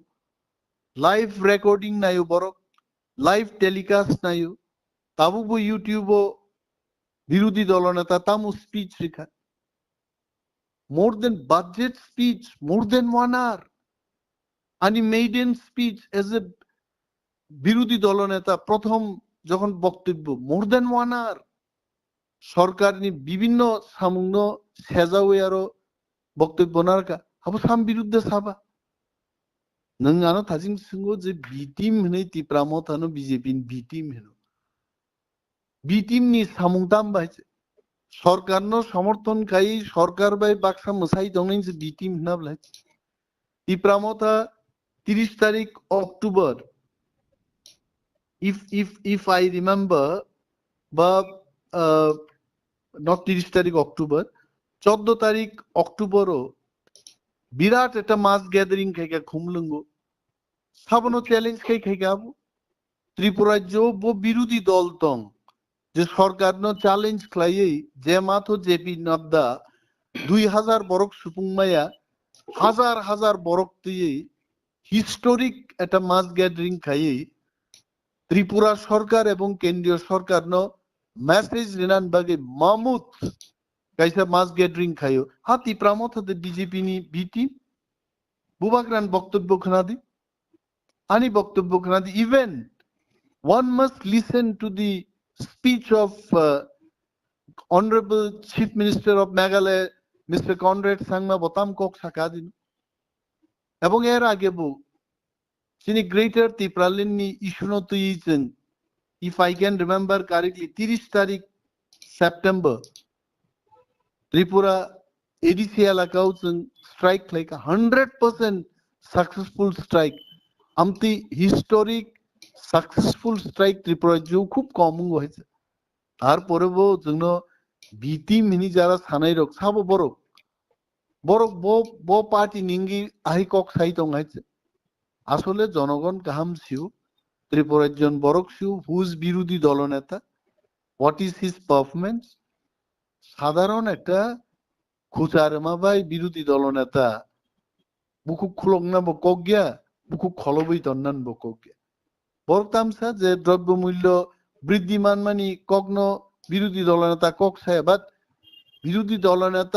লাইভ রেকর্ডিং নাইও বরক লাইভ টেলিকাস্ট নাইও তাবুবু ইউটিউবও বিরোধী দলনেতা তামু speech Rekha more than budget speech more than 1 hour ani maiden speech as a বিরোধী দলনেতা প্রথম যখন বক্তব্য more than 1 hour সরকার নি বিভিন্ন সামুঙ্গ সেজাওয়ারও বক্তব্য নারকা হাবো সাম বিরুদ্ধে সাবা নং আনো থাজিং সিংগো যে বি টিম হनै টিপ্রা মথানো BJP বি টিম হেনো বি টিম নি সামুংতাম বাইছে সরকারনো সমর্থন খাই সরকার বাই বাক্সা মসাই দংনি যে বি টিম হনাবলাই টিপ্রা মথা 30 তারিখ অক্টোবর if I remember বা not 30 তারিখ অক্টোবর 14 তারিখ অক্টোবরও বিরাট একটা মাস গ্যাদারিং খাইকা খুমলুঙ্গো সাবনো চ্যালেঞ্জ খাইকা আবু ত্রিপুরাজ্য বিরোধী দল তং যে সরকার নো চ্যালেঞ্জ খাইয়ে যে মাথো জেপি নাদ্দা 2000 বরক সুপুংমায়া হাজার হাজার বরক দিয়ে হিস্টোরিক একটা মাস গ্যাদারিং খাইয়ে ত্রিপুরা সরকার এবং কেন্দ্রীয় সরকার নো মেসেজ রিনান বাগে মামুত কাইসা মাস গ্যাদারিং খাইও হাতি প্রামত হাতে BJP নি বিটি বুবাগ্রান বক্তব্য খানাদি আনি বক্তব্য খানাদি even one must listen to the speech of Honorable Chief Minister of Meghalaya Mr. Conrad Sangma Botam Kok Sakadin এবং এর আগে বউ তিনি গ্রেটার ত্রিপুরালিনী ইস্যুনো তুইছেন if I can remember correctly 30 তারিখ সেপ্টেম্বর ত্রিপুরা ADC এলাকাও স্ট্রাইক লাইক 100% সাকসেসফুল স্ট্রাইক আমতি হিস্টোরিক সাকসেসফুল স্ট্রাইক ত্রিপুরা যে খুব কম হয়েছে তারপরে জন্য বিটি মিনি যারা সানাই রক সাবো বরক বরক বো পার্টি নিঙ্গি আহি কক সাই তংহাইছে আসলে জনগণ কাহাম সিউ ত্রিপুরার জন বরক সিউ হুজ বিরোধী দলনেতা হোয়াট ইজ হিজ পারফরমেন্স সাধারণ একটা খুচারমা বাই বিরোধী দলনেতা বুকু খুলংনা বকক গিয়া বুকু খলবই তন্নান বকক গিয়া বরক তামসা যে দ্রব্যমূল্য বৃদ্ধিমান মানি কগ্ন বিরোধী দলনেতা কক সাহেবাত বিরোধী দলনেতা